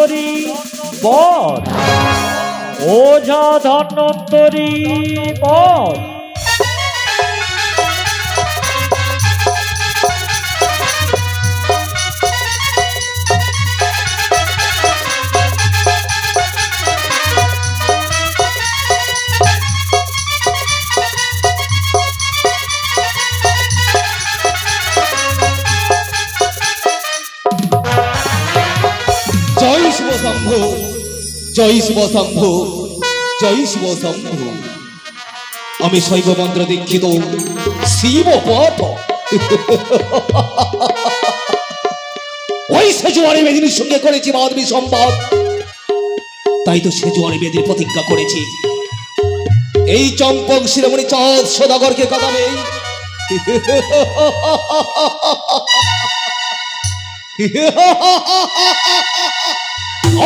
ধন্বন্তরী বধ, ওঝা ধন্বন্তরী বধ। জয় শিব শম্ভু, জয় শিব শম্ভু, জয় শিব শম্ভু। আমি শৈব মন্ত্র দীক্ষিত শিব পথ। ওই সেজুয়ারি বেদিনীর সঙ্গে করেছি বাদবি সম্বাদ, তাই তো সেজুয়ারি বেদির প্রতিজ্ঞা করেছি এই চম্পক শিরোমণি চাঁদ সদাগরকে কাঁদাবে।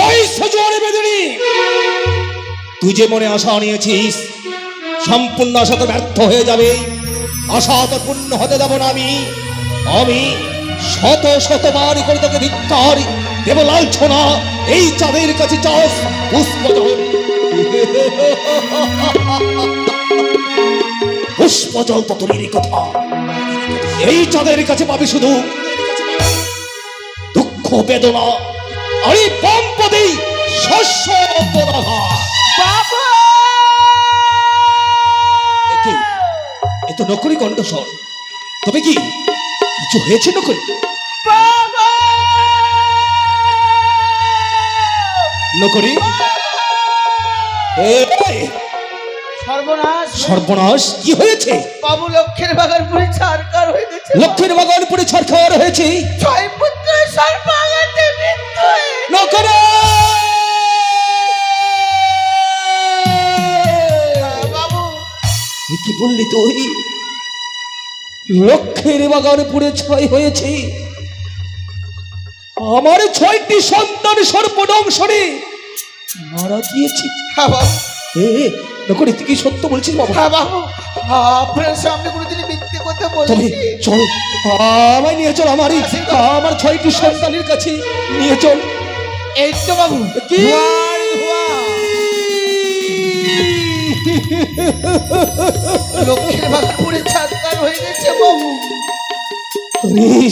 ওই সেজুয়ারি বেদিনী, তুই যে মনে আশা নিয়েছিস সম্পূর্ণ আশা তো ব্যর্থ হয়ে যাবে। আশা তো পূর্ণ হতে দেব না আমি। আমি শত শতবার করে তোকে ধিক্কার দেব লাঞ্ছনা। এই চাঁদের কাছে চাস পুষ্পজল, পুষ্পজল তো তোর কথা। এই চাঁদের কাছে পাবি শুধু দুঃখ বেদনা আর এই পম্পদে শস্য পদাঘা। এ তো নকরি কণ্ঠস্বর, তবে কি কিছু হয়েছে নকরি? নকরি সর্বনাশ, সর্বনাশ, কি হয়েছে? বাবু লক্ষ্যের বাগানপুরে ছারকার হয়ে গেছে। লক্ষ্মীর বাগানপুরে ছারখার হয়েছে। ছয় পুত্র সর্বাঘাতে মৃত্যু হয়ে নকরি বাবু। কি বললি তুই? লক্ষ্মীর বাগানপুরে ছয় হয়েছে? আমার 6টি সন্তান সর্বদংশনে মারা গিয়েছে। হ্যাঁ বাবু, নকরি তুই কি সত্য বলছিস বাবা? হ্যাঁ বাবু, আপনার সামনে কোনোদিন মিথ্যে কথা তবে বলেছি। চল, আমায় নিয়ে চল আমার 6টি সন্তানের কাছে নিয়ে চল। এই তো বাবু, কি? লক্ষ্মীর বাগানপুরে ছারকার হয়ে গেছে বাবু।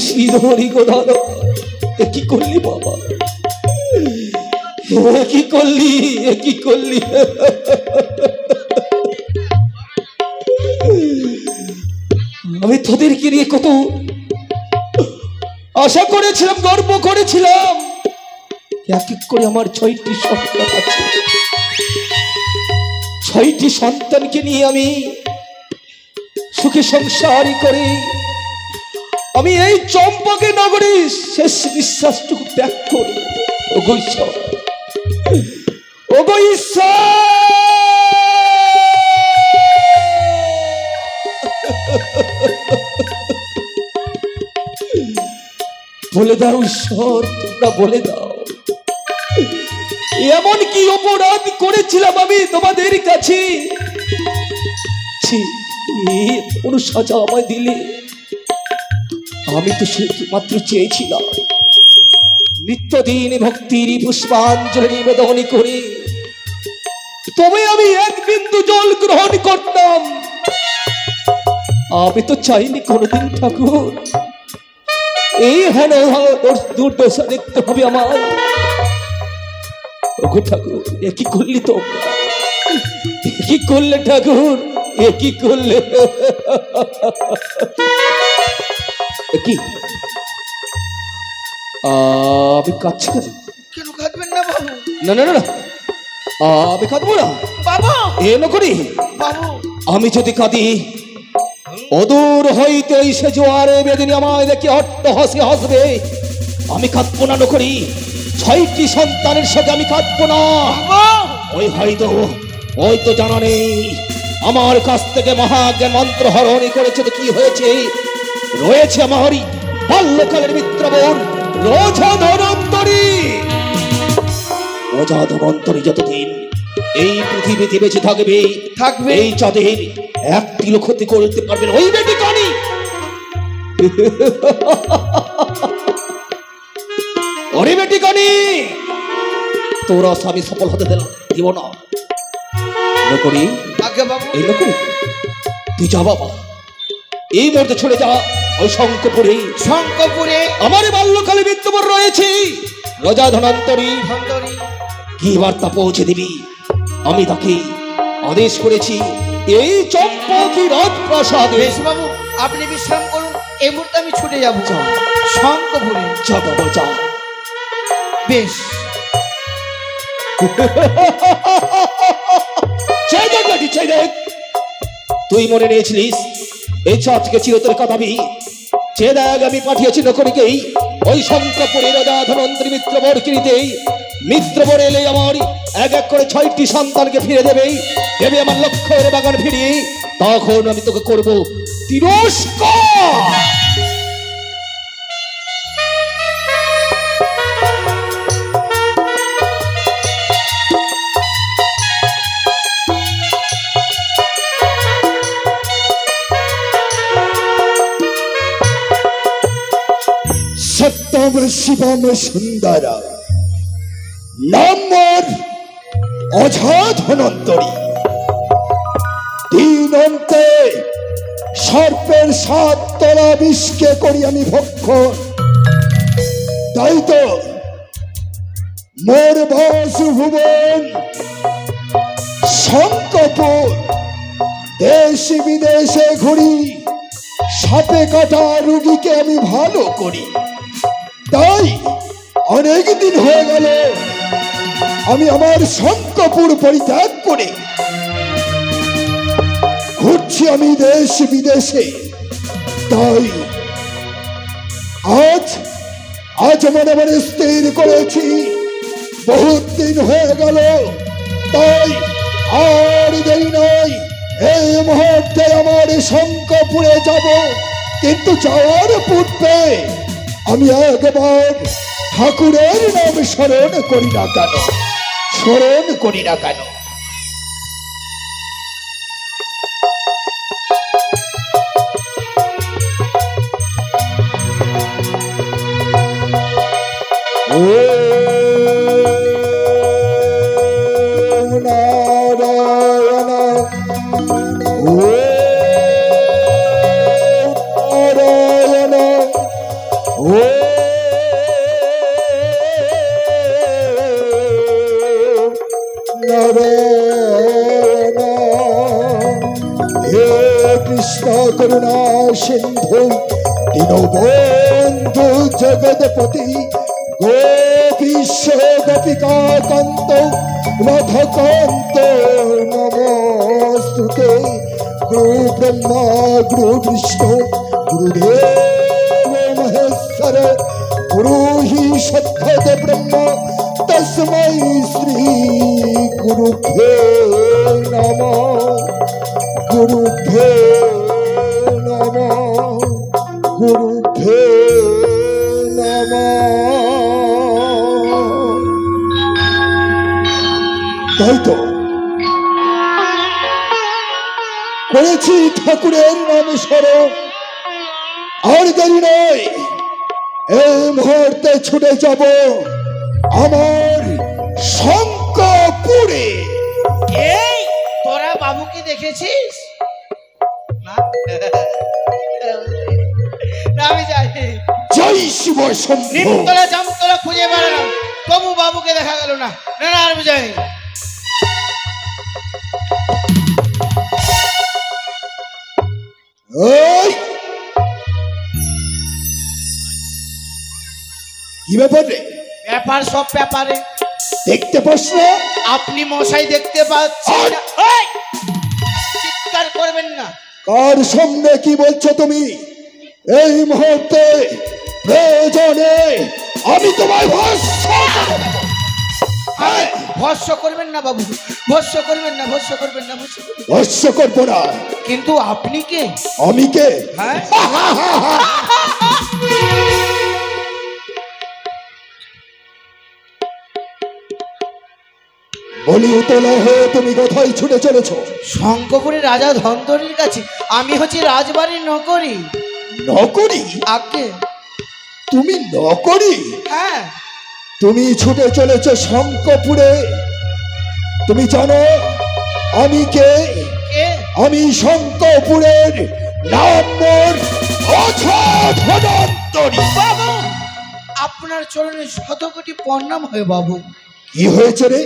শ্রীধরি গোদান, কি করলি বাবা? কি করলি, কি করলি? আমি তোদেরকে নিয়ে কত আশা করেছিলাম, গর্ব করেছিলাম। এক এক করে আমার 6টি সন্তান আছে। 6টি সন্তানকে নিয়ে আমি সুখে সংসারই করে আমি এই চম্পকে নগরী শেষ নিঃশ্বাসটুকু ত্যাগ করি। ওগো ঈশ্বর, ওগো ঈশ্বর, বলে দাও ঈশ্বর, তোমরা বলে দাও এমন কি অপরাধ করেছিলাম আমি তোমাদের কাছে? কোন সাজা আমায় দিলে? আমি তো মাত্র চেয়েছিলাম নিত্যদিন ভক্তির পুষ্পাঞ্জলি নিবেদন করে তবে আমি এক বিন্দু জল গ্রহণ করতাম। আমি তো চাইনি কোনদিন ঠাকুর এই হেন দুর্দশা দেখতে হবে আমার। ওগো ঠাকুর, এ কি করলি তোমরা? কি করলে ঠাকুর, এ কি করলে? কি আমি কাঁদছি কেন? কেন কাঁদবেন না বাবু? না না না, আমি কাঁদবো না বাবু। এ নকরি বাবু, আমি যদি কাঁদি অদূর হইতে ওই সেজুয়ারে বেদিনী আমায় দেখে অট্ট হাসি হাসবে। আমি কাঁদবো না নকরি, 6টি সন্তানের সাথে আমি কাঁদবো না। ওই তো জানা নেই আমার কাছ থেকে মহাজ্ঞান মন্ত্র হরণই করেছে তো কি হয়েছে? রয়েছে আমার বাল্যকালের মিত্রবর ওঝা ধনন্তরী। ওঝা ধনন্তরী যতদিন এই পৃথিবীতে বেঁচে থাকবে এই চাঁদের একটিও ক্ষতি করতে পারবে না ওই বেটি কানি। ওরে বেটি কানি, তোর আশা আমি সফল হতে দিব না। নকরি আগে বাবু এই নকরি তুই যা বাবা, এই মুহূর্তে ছড়ে যা ওই শঙ্কপুরে। শঙ্কপুরে আমার বাল্যকালে মৃত্যুবর রয়েছে রাজা ধনন্তরী, ধন্তরী কি বার্তা পৌঁছে দিবি? আমি তাকে আদেশ করেছি এই চম্পকি রাজপ্রাসাদে। বেশ বাবু, আপনি বিশ্রাম করুন, এই মুহূর্তে আমি ছুটে যাবো শঙ্কপুরে। যা বাবা যা। বেশ চেয়ে দেখ নাকি, চেয়ে দেখ। তুই মনে নিয়েছিলিস এই চাঁদ থেকে চিরতরে কাটাবি? চেয়ে দেখ, আমি পাঠিয়েছি নকরিকেই ওই শঙ্কপুরে রাজা ধনন্তরী মিত্রবর কিনিতেই। মিত্রবর এলে আমার এক এক করে 6টি সন্তানকে ফিরে দেবে আমার লক্ষ্যের বাগান ফিরিয়ে। তখন আমি তোকে করবো তিরস্কার। সত্যম শিবম সুন্দর নাম মোর অঝা ধনন্তরী। দিন অন্তে সর্পের 7 তলা বিষকে করি আমি ভক্ষণ। তাই তো মোর বাসভুবন শঙ্কপুর, দেশ বিদেশে ঘুরি, সাপে কাটা রুগীকে আমি ভালো করি। তাই অনেক দিন হয়ে গেল আমি আমার শঙ্কপুর পরিত্যাগ করে ঘুরছি আমি দেশ বিদেশে। তাই আজ মনে মনে স্থির করেছি, বহুত দিন হয়ে গেল, তাই আর দেরি নয়, এই মুহূর্তে আমার শঙ্কপুরে যাব। কিন্তু যাওয়ার পূর্বে আমি একবার ঠাকুরের নাম স্মরণ করি না কেন, স্মরণ করি না কেন? করুণা সিন্ধু দীনবন্ধু জগৎপতি, গোপীশ গোপিকা কান্ত রাধাকান্ত নমস্তুতে। গুরু ব্রহ্মা গুরু বিষ্ণু গুরুদেব মহেশ্বর, গুরু হি সাক্ষাৎ ব্রহ্ম তস্मै শ্রী গুরুভ্যো নমঃ। গুরুভ্যো নমঃ, গুরুভ্যো নমঃ। তাই তো করেছি ঠাকুরের নাম স্মরণ। আর দেরি নয়, এই মুহূর্তে ছুটে যাব আমার শঙ্কপুরে। এই তোরা বাবুকে দেখেছিস? না না, আমি যাই। জয় শিব শম্ভু। নিমতলা জামতলা খুঁজে বেড়ালাম, তবু বাবুকে দেখা গেল না। না না, আর যাই। ওই কি ব্যাপার রে? ব্যাপার সব ব্যাপারে দেখতে পাস না? আপনি মশাই দেখতে পাচ্ছেন না? এই, চিৎকার করবেন না। কার সামনে কি বলছো তুমি? এই মুহূর্তে প্রয়োজনে আমি তোমায় ভস্য করবেন না বাবু, ভস্য করবেন না, ভস্য করবেন না, ভস্য করবো না। কিন্তু আপনি কে? আমি কে? হ্যাঁ, বলি উতলা হয়ে তুমি কোথায় ছুটে চলেছ? শঙ্কপুরের রাজা ধনন্তরীর কাছে। আমি হচ্ছি রাজবাড়ির নকরি। নকরি? আগে তুমি নকরি? হ্যাঁ। তুমি ছুটে চলেছো শঙ্কপুরে। তুমি জানো আমি কে? কে? আমি শঙ্কপুরের নাম্বার ধনন্তরী। বাবু, আপনার চরণে শত কোটি প্রণাম হয় বাবু। কি হয়েছে রে?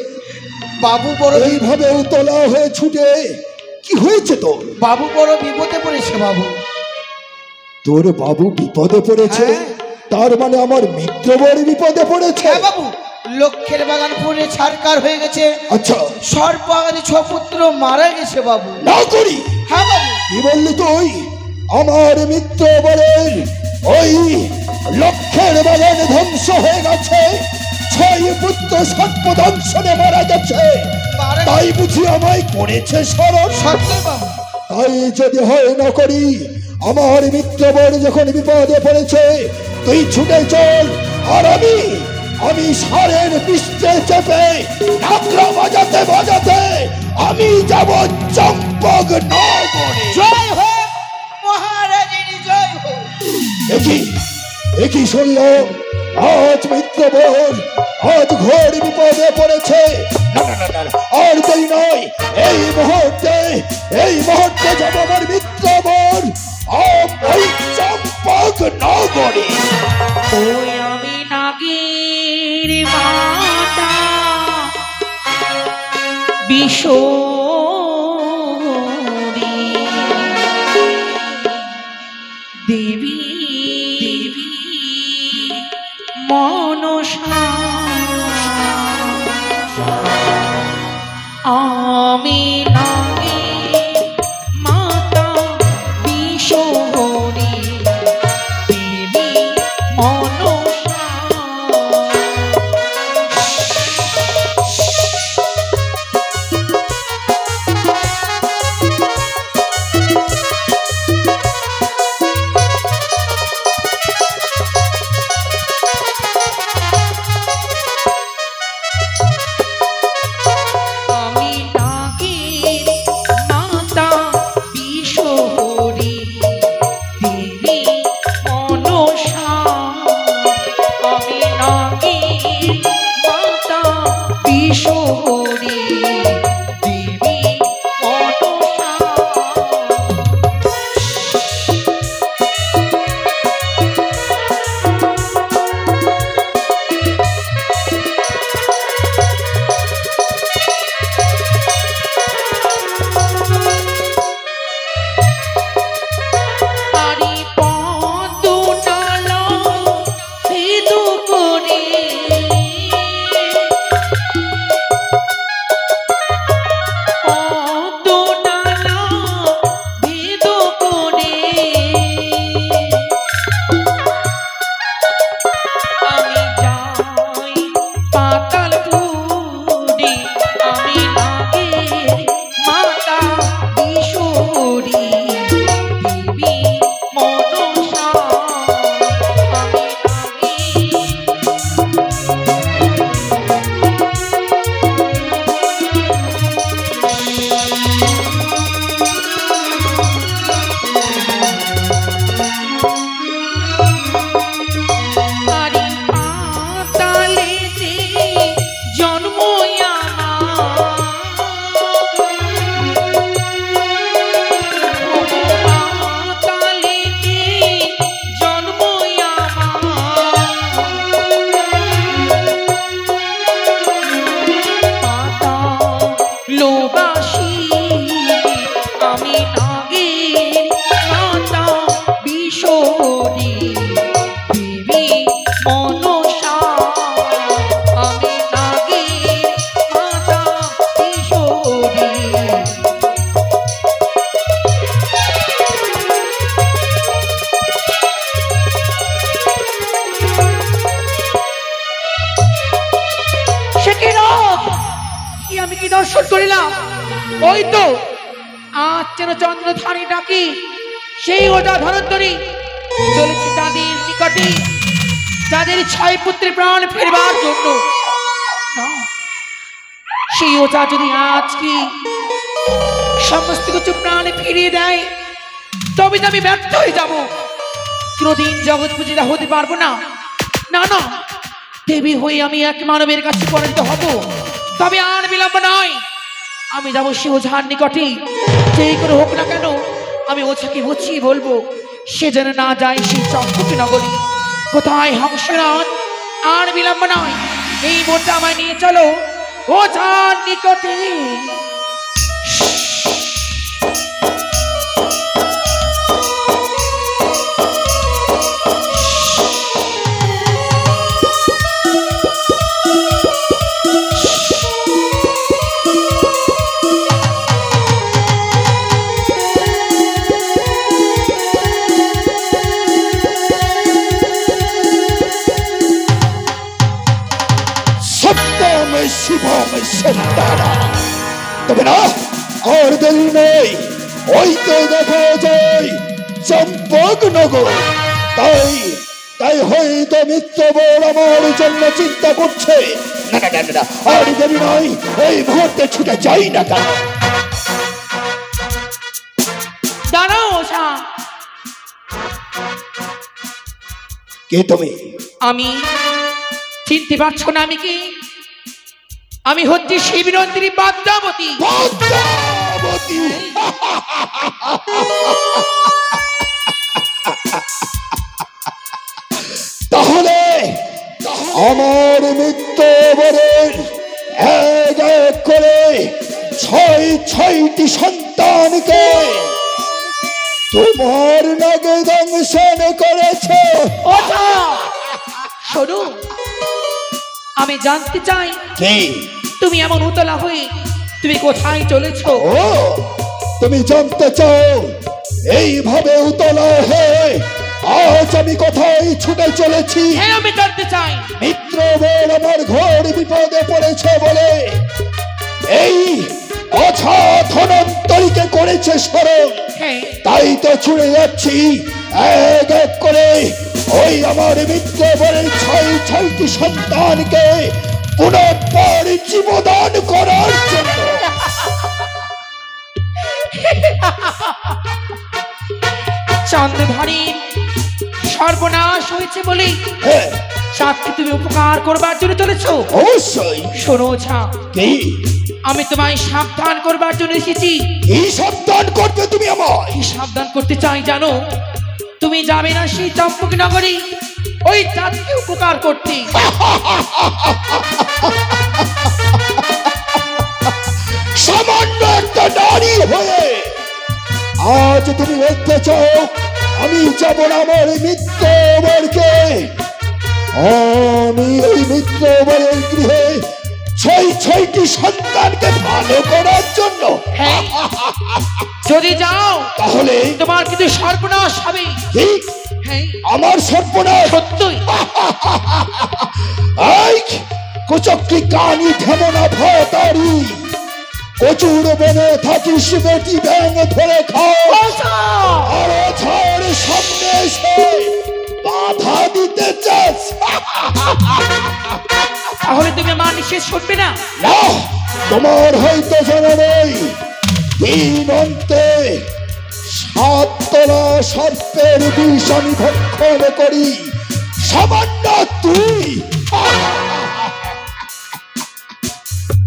বাবু বড় এইভাবে উতলা হয়ে ছুটে কি হয়েছে তোর? বাবু বড় বিপদে পড়েছে বাবু। তোর বাবু বিপদে পড়েছে? হ্যাঁ। তার মানে আমার মিত্রবর বিপদে পড়েছে? হ্যাঁ বাবু, লক্ষ্যের বাগান পুড়ে ছারকার হয়ে গেছে। আচ্ছা, সর্পাগারে 6 পুত্র মারা গেছে বাবু। না করি। হ্যাঁ বাবু। কি বললি তুই? আমার মিত্রবরের ওই লক্ষ্যের বাগান ধ্বংস হয়ে গেছে, 6 পুত্র সর্পদংশনে মারা গেছে, মারা তাই বুঝি আমায় করেছে স্মরণ? সত্যি বাবু। তাই যদি হয় না করি, আমার মিত্রবর যখন বিপদে পড়েছে তুই ছুটে চল, আর আমি ষাঁড়ের পৃষ্ঠে চেপে ঢাকরা বাজাতে বাজাতে আমি যাব চম্পক নগরে। জয় হোক মহারাজের, জয় হোক। একই শুনলাম আজ মিত্রবর আজ ঘোর বিপদে পড়েছে। না না না না, আর দেরি নয়, এই মুহূর্তে যাব আমার মিত্রবর ওই চম্পক নগরে। ওই আমি নাগের মাতা বিশোরী দেবী মনসা, আমি নাগের মাতা বিশোরী দেবী মনসা। আমি নাগের মাতা বিশোরী দেবী মনসা, আমি নাগের মাতা বিশোরী দেবী মনসা। তারি পদনালা ভেদ করে, পদনালা ভেদ করে আমি যাই পাতালপুরে, আমি নাগের মাতা বিশোরী দেবী মনসা, আমি তারি পাতালেতে জন্ম পাতালেতে জন্ম লোবাসী, আমি নাগের মাতা বিশোরী দেবী মনসা, আমি নাগের মাতা বিশোরী। সে কি রূপ! কি আমি কি দর্শন করিলাম! ওই তো আজ যেন চন্দ্রধারী ডাকি সেই ওটা ধনন্তরী চলেছে তাদের নিকটে, তাদের 6 পুত্রের প্রাণ ফেরবার জন্য। না, সেই ওটা যদি আজকে সমস্ত কিছু প্রাণ ফিরিয়ে দেয়, তবে তো আমি ব্যর্থ হয়ে যাব, কোনদিন জগৎ পূজিতা হতে পারবো না। না না, দেবী হয়ে আমি এক মানবের কাছে পরিণত হব, তবে আর বিলম্ব নয়। আমি যাবো সে ওঝার নিকটে, যেই করে হোক না কেন আমি ওঝাকে বুঝিয়ে বলবো সে যেন না যায় সেই চম্পকী নগরী। কোথায় হংসরাজ? আর বিলম্ব নয়, এই মুহূর্তে আমায় নিয়ে চলো ওঝার নিকটে। শিবম সন্তানা, তবে না আর দেরি নেই, ওই তো দেখা যায় চম্পকনগর। তাই তাই হয়তো মিত্রবর আমার জন্য চিন্তা করছে। না না না না, আর দেরি নয়, এই মুহূর্তে ছুটে যাই না কেন। দাঁড়াও ওঝা। কে তুমি? আমি চিনতে পারছো না আমি কি? আমি হচ্ছি শিবনন্দিনী পদ্মাবতী। পদ্মাবতী, তাহলে আমার মিত্রবরের এক এক করে ছয়টি সন্তানকে তোমার নাগে দংশন করেছে। ওঠা শোনো, আমি জানতে চাই কি তুমি এমন উতলা হয়ে তুমি কোথায় চলেছ? ও, তুমি জানতে চাও এইভাবে উতলা হয়ে আজ আমি কোথায় ছুটে চলেছি? হ্যাঁ, আমি জানতে চাই। মিত্রবর আমার ঘোর বিপদে পড়েছে বলে এই অছা ধনন্তরীকে করেছে স্মরণ। হ্যাঁ, তাই তো ছুড়ে যাচ্ছি এক এক করে ওই আমার মিত্রবরের ছয়টি সন্তানকে পুনর্বার জীবদান করার জন্য। চন্দ্রধারী সর্বনাশ হয়েছে বলে হ্যাঁ, সাথে তুমি উপকার করবার জন্য চলেছ। অবশ্যই। শোনো ওঝা, কি আমি তোমায় সাবধান করবার জন্য এসেছি। এই সাবধান করবে তুমি আমায়? কি সাবধান করতে চাই জানো? তুমি যাবে না সেই চম্পকী নগরী ওই চাঁদকে উপকার করতে। সামান্য একটা নারী হয়ে আজ তুমি বলতে চাও আমি যাব না আমার মিত্রবরকে? আমি ওই মিত্রবরের গৃহে ছয়টি সন্তানকে ভালো করার জন্য? হ্যাঁ, যদি যাও তাহলে তোমার কিন্তু সর্বনাশ হবে। ঠিক হ্যাঁ, আমার সর্বনাশ? সত্যই। এই কুচক্রি কানি ধেমনা ভতারি, কচুর বনে থাকিস বেটি ব্যাঙ ধরে খাও, আর ঝড় সামনে এসে বাধা দিতে চাস? তাহলে তুমি আমার নিষেধ শুনবে না? না, তোমার হয়তো জানা নেই তিন অন্তে 7 তলা সর্পের বিষ আমি ভক্ষণ করি, সামান্য তুই।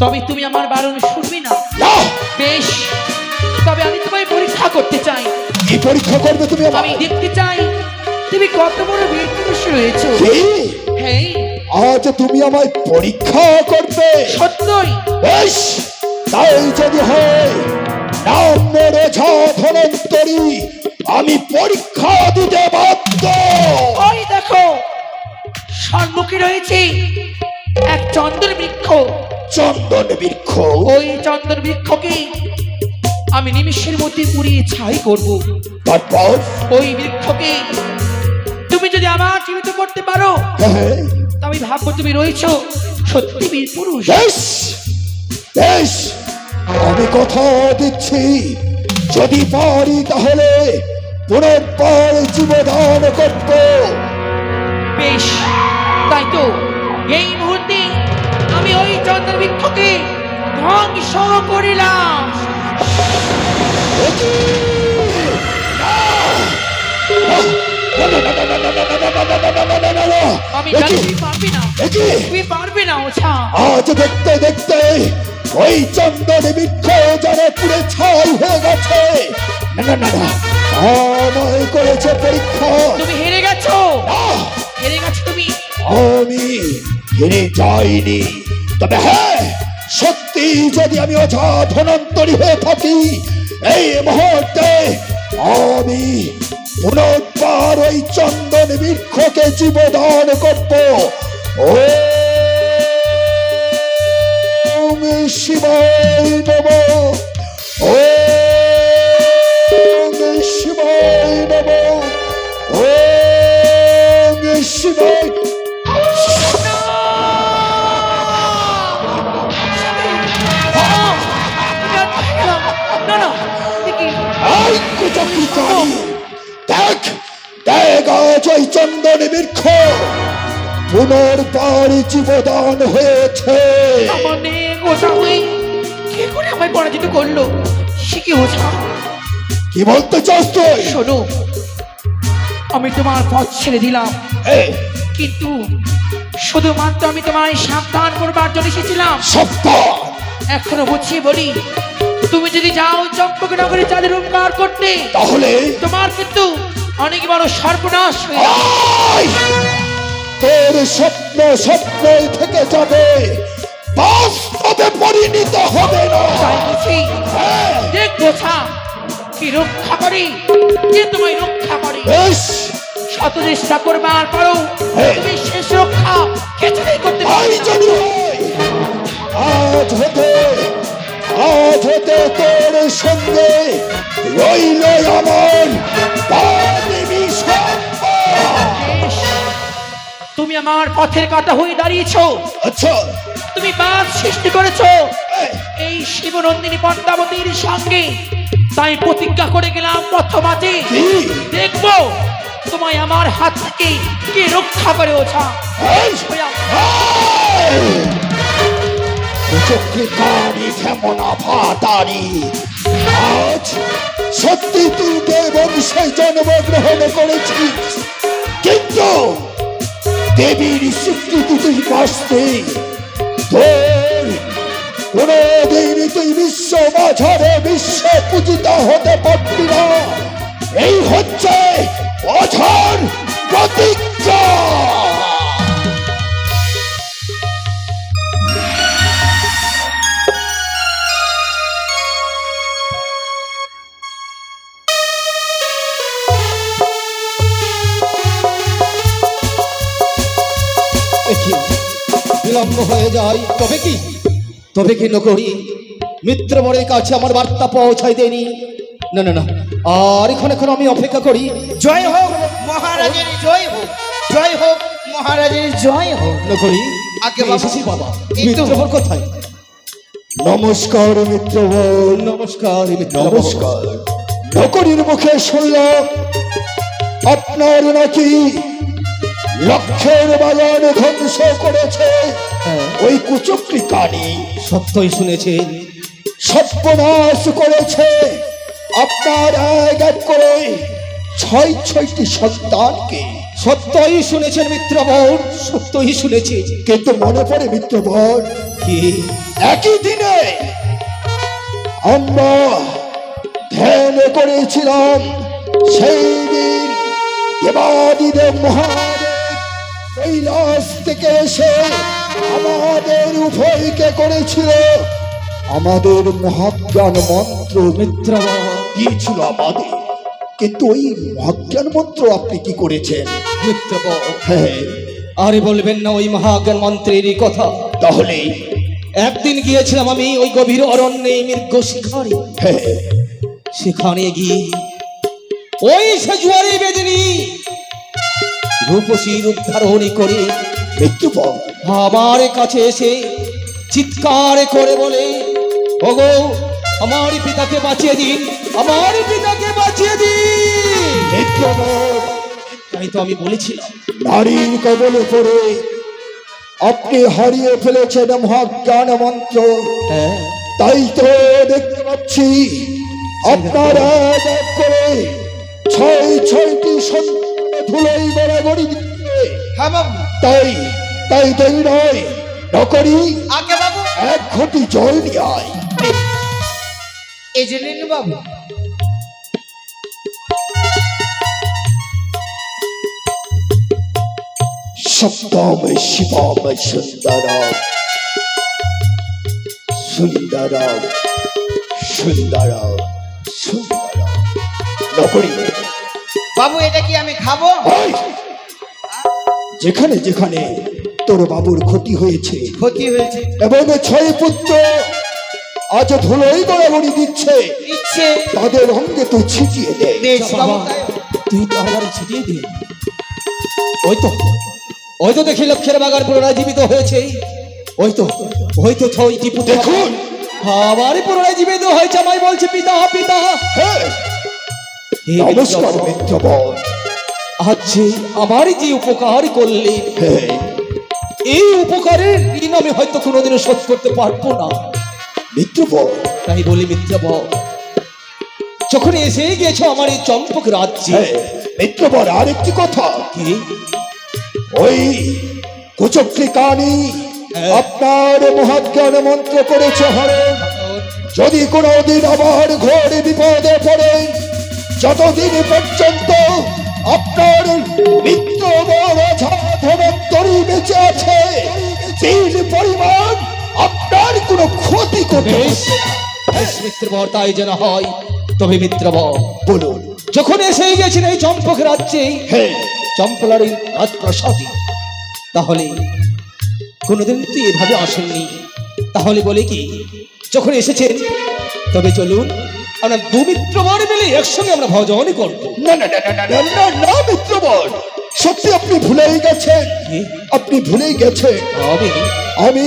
তবে তুমি আমার বারণ শুনবে না? না, বেশ, তবে আমি তোমায় পরীক্ষা করতে চাই। কি পরীক্ষা করবে তুমি আমি আমায়? দেখতে চাই তুমি কত বড় বীর পুরুষ রয়েছো। কি? হ্যাঁ, আজ তুমি আমায় পরীক্ষা করবে? সত্যই। বেশ, তাই যদি হয় নাম মেরে ধনন্তরী, আমি পরীক্ষা দিতে বাধ্য। ওই দেখো, সম্মুখে রয়েছে এক চন্দন বৃক্ষ। চন্দন বৃক্ষ? ওই চন্দন বৃক্ষকে আমি নিমিষের মধ্যে পুড়িয়ে ছাই করব। তারপর? ওই বৃক্ষকে তুমি যদি আমার জীবিত করতে পারো, হ্যাঁ, আমি ভাববো তুমি রয়েছো সত্যি বীর পুরুষ। বেশ বেশ, আমি কথা দিচ্ছি যদি পারি তাহলে পুনর্বার জীবদান করব। বেশ, তাই তো এই মুহূর্তে আমি ওই চন্দন বৃক্ষকে ধ্বংস করিলাম। আমি জানি তুই পারবি না, একে তুই পারবি না ওঝা। আজ দেখতে দেখতে ওই চন্দন বৃক্ষ যারা পুরে ছাই হয়ে গেছে। না না না না, আমায় করেছে পরীক্ষা। তুমি হেরে গেছো, আহ! হেরে গেছো তুমি। আমি হেরে যাইনি, তবে হ্যাঁ, সত্যি যদি আমি অযথা ধনন্তরী হয়ে থাকি, এই মুহূর্তে আমি পুনর্বার ওই চন্দন বৃক্ষকে জীবদান করব। ওম শিবায় নমঃ, ওম শিবায় নমঃ, ওম শিবায়। না না, দেখি এই কুচক্রী, দেখ দেখ, আজ ওই চন্দন বৃক্ষ পুনর্বার জীবদান হয়েছে। আমার নেক ওঝা হয়ে কে করে আমায় পরাজিত করলো, সে কি ওঝা? কি বলতে চাস তুই? শোনো, আমি তোমার পথ ছেড়ে দিলাম, এই, কিন্তু শুধুমাত্র আমি তোমায় সাবধান করবার জন্য এসেছিলাম। সপ্তাহ এখনো বুঝিয়ে বলি, তুমি যদি যাও চম্পকনগরে চাঁদের উপকার করতে, তাহলে তোমার কিন্তু অনেক বড় সর্বনাশ হয়ে যাবে। আয়! তোর স্বপ্ন স্বপ্নই থেকে যাবে, বাস্তবে পরিণত হবে না। তাই বুঝি হ্যাঁ, দেখ ওঝা, কি রক্ষা করে, কে তোমায় রক্ষা করে। বেশ, শত চেষ্টা করবার পরও হ্যাঁ। তুমি শেষ রক্ষা কিছুতেই করতে তাই পারবে না। যদি হয়, আজ হতে তোর সঙ্গে রইল আমার বাদেবী সম্পদ। বেশ, তুমি আমার পথের কাঁটা হয়ে দাঁড়িয়েছো, আচ্ছা, তুমি বাদ সৃষ্টি করেছো এই, এই শিবনন্দিনী পদ্মাবতীর সঙ্গে, তাই প্রতিজ্ঞা করে গেলাম প্রথমাতে কি? দেখবো তোমায় আমার হাত থেকে কে রক্ষা করে ওঝা। এই, এই! কুচক্রী কেমন ভাতারি, আজ সত্যি তুই দেবংশে জন্মগ্রহণ করেছিস, কিন্তু দেবীর স্বীকৃতি তুই পাসনি। তোর কোনদিন তুই বিশ্ব মাঝারে বিশ্বে পূজিত হতে পারবি না। এই হচ্ছে অঝার প্রতিজ্ঞা। বিলম্ব হয়ে যায়, তবে কি নকরি? মিত্রবরের কাছে আমার বার্তা পৌঁছাই দেয়নি। না না না, আর এখন আমি অপেক্ষা করি। জয় হোক মহারাজের, জয় হোক, জয় হোক মহারাজের, জয় হোক। নকরি, আগে আমি বাবা, এসেছি বাবা। এই তো। মিত্রবর কোথায়? নমস্কার মিত্রবর। নমস্কার মিত্রবর। নমস্কার। নকরির মুখে শুনলাম আপনার নাকি লক্ষের বাগান ধ্বংস করেছে হ্যাঁ। ওই কুচক্রী কানি, সত্যই শুনেছেন। সর্বনাশ করেছে আপনার এক এক করে ছয়টি সন্তানকে। সত্যই শুনেছেন মিত্রবর, সত্যই শুনেছি। কিন্তু মনে পড়ে মিত্রবর, কি? একই দিনে আমরা ধ্যান করেছিলাম সেই দিন দেবাদিদেব মহাদেব কৈলাস থেকে এসে আমাদের উভয়কে করেছিল আমাদের মহাজ্ঞান মন্ত্র। মিত্রবর, দিয়েছিল আমাদের, কিন্তু ওই মহাজ্ঞান মন্ত্র আপনি কি করেছেন? মিত্রবর, হ্যাঁ, আরে বলবেন না ওই মহাজ্ঞান মন্ত্রের কথা। তাহলে একদিন গিয়েছিলাম আমি ওই গভীর অরণ্যে মৃগ শিকারে। হ্যাঁ, সেখানে গিয়ে ওই সে জুয়ারি বেদিনী রূপসী রূপ ধারণী করে মৃত্যুপর আমার কাছে এসে চিৎকার করে বলে, ওগো আমার পিতাকে বাঁচিয়ে দিন, আমার পিতাকে বাঁচিয়ে দিন। মৃত্যুপর তাই তো আমি বলেছিলাম, নারীর কবলে পড়ে আপনি হারিয়ে ফেলেছেন মহাজ্ঞান মন্ত্র। হ্যাঁ, তাই তো দেখতে পাচ্ছি আপনার এক এক করে ছয়টি সন্তান ধুলোই গড়াগড়ি দিয়ে হ্যাঁ বাবু। তাই তাই দেরি নয়, নকরি আগে বাবু। এক ঘটি জল নিয়ে আয়। এই যে নিন বাবু। সপ্তম শিবম সুন্দরম সুন্দরম সুন্দরম সুন্দরম। নকরি বাবু এটা কি আমি খাবো? ওই! যেখানে যেখানে তোর বাবুর ক্ষতি হয়েছে ক্ষতি হয়েছে এবং 6 পুত্র আজ ধুলোই গড়াগড়ি দিচ্ছে, ইচ্ছে তাদের অঙ্গে তুই ছিটিয়ে দে। বেশ বাবু। তুই তো আমার ছিটিয়ে দে। ওই তো দেখি লক্ষ্যের বাগান পুনরায় জীবিত হয়েছে। ওই তো 6টি পুত্র দেখুন। আবার পুনরায় জীবিত হয়েছে। আমায় বলছে পিতা পিতা। হ্যাঁ, নমস্কার মিত্রবর। আজ যে আমার যে উপকার করলে, হ্যাঁ, এই উপকারের ঋণ আমি হয়তো কোনোদিনও শোধ করতে পারবো না। মিত্রবর, তাই বলি মিত্রবর, যখন এসে গেছো আমার এই চম্পক রাজ্যে, হ্যাঁ, মিত্রবর আরেকটি কথা, কি ওই কুচক্রী কানি আপনার মহাজ্ঞান মন্ত্র করেছে হরণ। যদি কোনোদিন আবার ঘোর বিপদে পড়ে, যতদিন পর্যন্ত আপনার মিত্র বড় ধনন্তরী বেঁচে আছে, তিল পরিমাণ আপনার কোনো ক্ষতি করবে না। বেশ মিত্রবর, তাই যেন হয়। তবে মিত্রবর বলুন। যখন এসে গেছেন এই চম্পক রাজ্যে, হ্যাঁ, চম্পলার রাজপ্রাসাদে, তাহলে কোনোদিন তো এভাবে আসেননি। তাহলে বলে কি, যখন এসেছেন তবে চলুন আমরা দু মিত্রবর মিলে একসঙ্গে আমরা ভজনই করবো। না না না না না না না না মিত্রবর, সত্যি আপনি ভুলেই গেছেন। কি? আপনি ভুলেই গেছেন আমি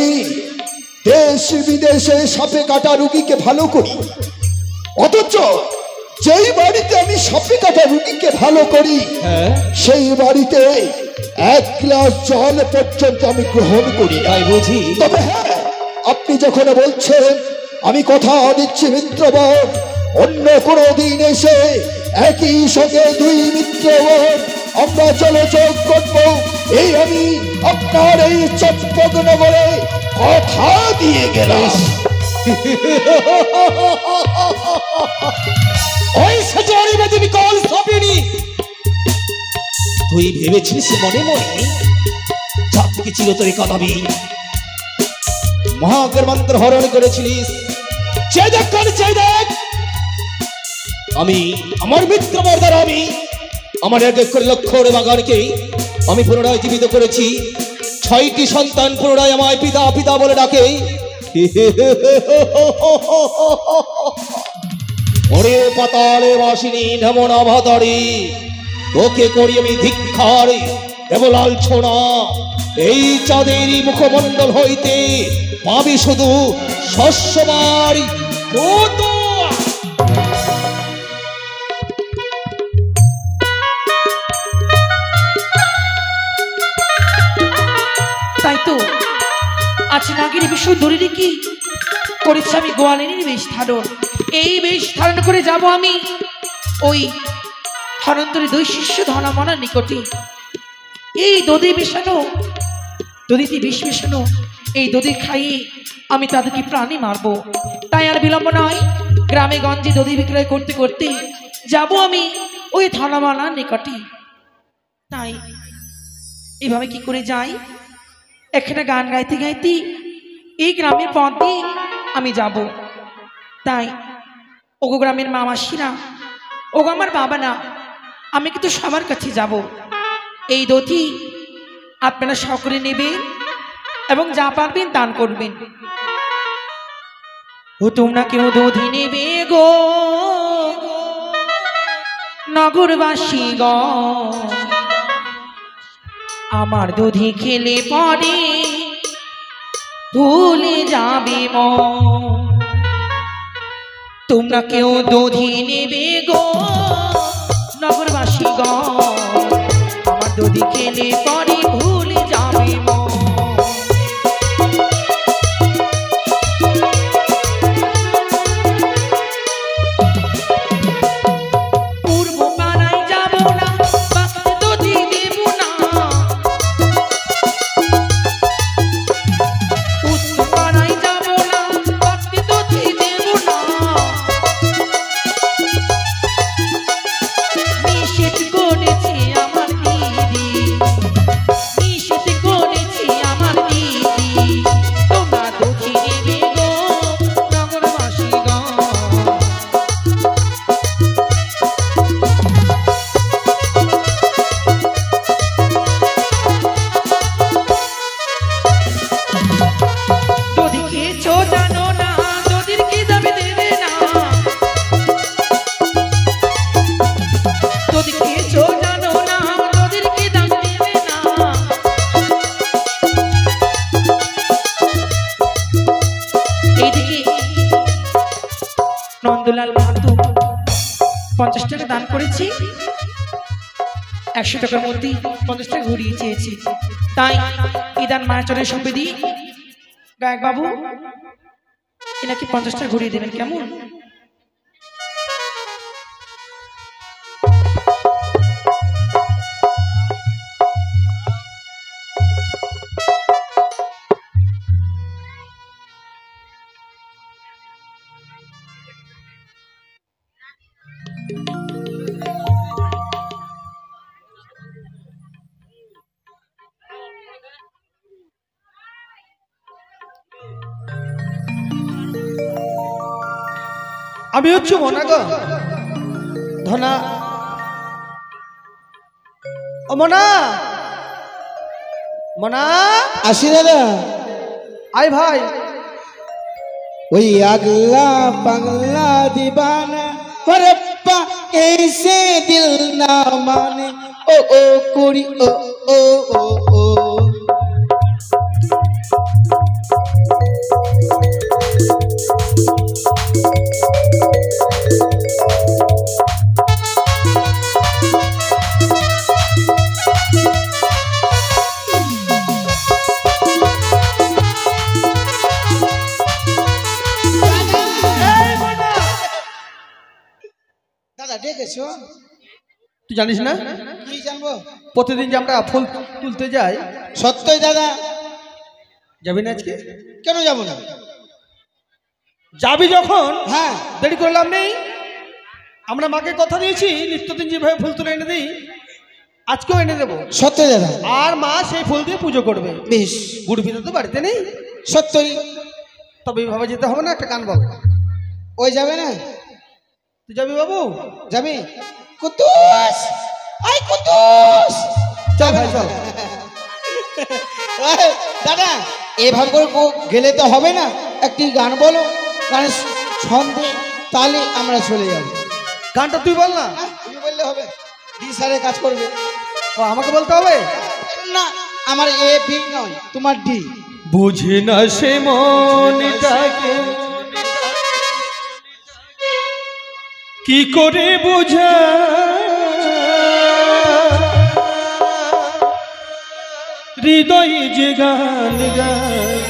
দেশ বিদেশে সাপে কাটা রুগীকে ভালো করি, অথচ যেই বাড়িতে আমি সাপে কাটা রুগীকে ভালো করি, হ্যাঁ, সেই বাড়িতে 1 গ্লাস জল পর্যন্ত আমি গ্রহণ করি না। তাই বুঝি। তবে হ্যাঁ, আপনি যখন বলছেন, আমি কথা দিচ্ছি মিত্রবর, অন্য কোনো দিন এসে একই সঙ্গে 2 মিত্রবর আমরা জলযোগ করবো, এই আমি আপনার এই চম্পক নগরে কথা দিয়ে গেলাম। ওই সজোরি বেদিনী কল সপিনি, তুই ভেবেছিস মনে মনে জাতকে চিরতরে কাঁদাবি, মহাজ্ঞান মন্ত্র হরণ করেছিলিস। চেয়ে দেখ কান, চেয়ে দেখ, আমি আমার মিত্রবর দ্বারা আমি আমার 1 করে লক্ষর বাগানকে আমি পুনরায় জীবিত করেছি। 6টি সন্তান পুনরায় আমায় পিতা পিতা বলে ডাকে। ওরে পাতালে বাসিনী ঢেমন আভাতারি, তোকে করি আমি ধিক্ষার কেবল আলছোনা। এই চাঁদেরই মুখমণ্ডল হইতে পাবি শুধু শস্যবাড়ি। তাই তো আজ নাগের বিশ্বধরী কি করেছি আমি গোয়ালিনীর বেশ ধারণ। এই বেশ ধারণ করে যাব আমি ওই ধনন্তরী 2 শিষ্য ধনমনার নিকটে। এই দধি মিশানো, দধিতে বিষ মিশানো এই দধি খাইয়ে আমি তাদেরকে প্রাণী মারবো। তাই আর বিলম্ব নয়, গ্রামে গঞ্জে দধি বিক্রয় করতে করতে যাব আমি ওই ধনমনার নিকটে। তাই এভাবে কি করে যাই, এখানে গান গাইতে গাইতে এই গ্রামের পথ দিয়ে আমি যাব। তাই ওগো গ্রামের মা মাসিরা, ওগো আমার বাবা না, আমি কিন্তু সবার কাছে যাব। এই দধি আপনারা সকলে নেবেন এবং যা পারবেন দান করবেন। ও তোমরা কেউ দধি নেবে গো নগরবাসী গো, আমার দধি খেলে পরে ভুলে যাবে মন। তোমরা কেউ দধি নেবে গো নগরবাসী গো, আমার দধি খেলে পরে ভুলে যাবে মন। পূর্ব পাড়ায় যাব না, বাঁচতে দধি দেব না। নন্দলাল মাহাতো 50 টাকা দান করেছি, 100 টাকার মধ্যে 50 টাকা ঘুরিয়ে চেয়েছি, তাই এই দান মায়ের চরণে সঁপে দিই। গায়ক বাবু এনাকে 50 টাকা ঘুরিয়ে দেবেন কেমন? আমি হচ্ছে মনা গো, ধনা। ও মনা, মনা আসি দাদা। আয় ভাই। ওই আগলা পাগলা দিবানা হরপ্পা ऐसे दिल ना माने ओ ओ कुड़ी ओ ओ ओ ओ তুই জানিস না? কি জানবো? প্রতিদিন যে আমরা ফুল তুলতে যাই। সত্যই দাদা। যাবি না আজকে? কেন যাব না? যাবি যখন, হ্যাঁ, দেরি করলাম নেই। আমরা মাকে কথা দিয়েছি নিত্যদিন যেভাবে ফুল তুলে এনে দিই আজকেও এনে দেবো। সত্যি দাদা। আর মা সেই ফুল দিয়ে পুজো করবে। বেশ। গুড় পিঠা তো বাড়িতে নেই। সত্যই। তবে এইভাবে যেতে হবে না, একটা গান বল। ওই যাবে না? তুই যাবি বাবু? যাবি? কুতুস, আই কুতুস। চল ভাই চল। দাদা এভাবে করে গেলে তো হবে না, একটি গান বলো, গানের ছন্দে তাহলে আমরা চলে যাব। গানটা তুই বল না। তুমি বললে হবে, ডি স্যারের কাজ করবে। ও আমাকে বলতে হবে না, আমার এ বি নয়, তোমার ডি। বুঝি না সে মনটাকে কি করে বুঝা, হৃদয়ে যে গান গায়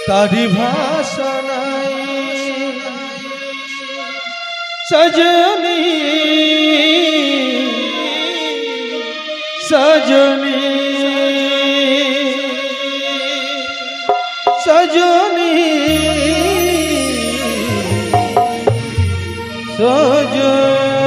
তারি ভাষা নাই। সজনী সজনী সজনী সজনী।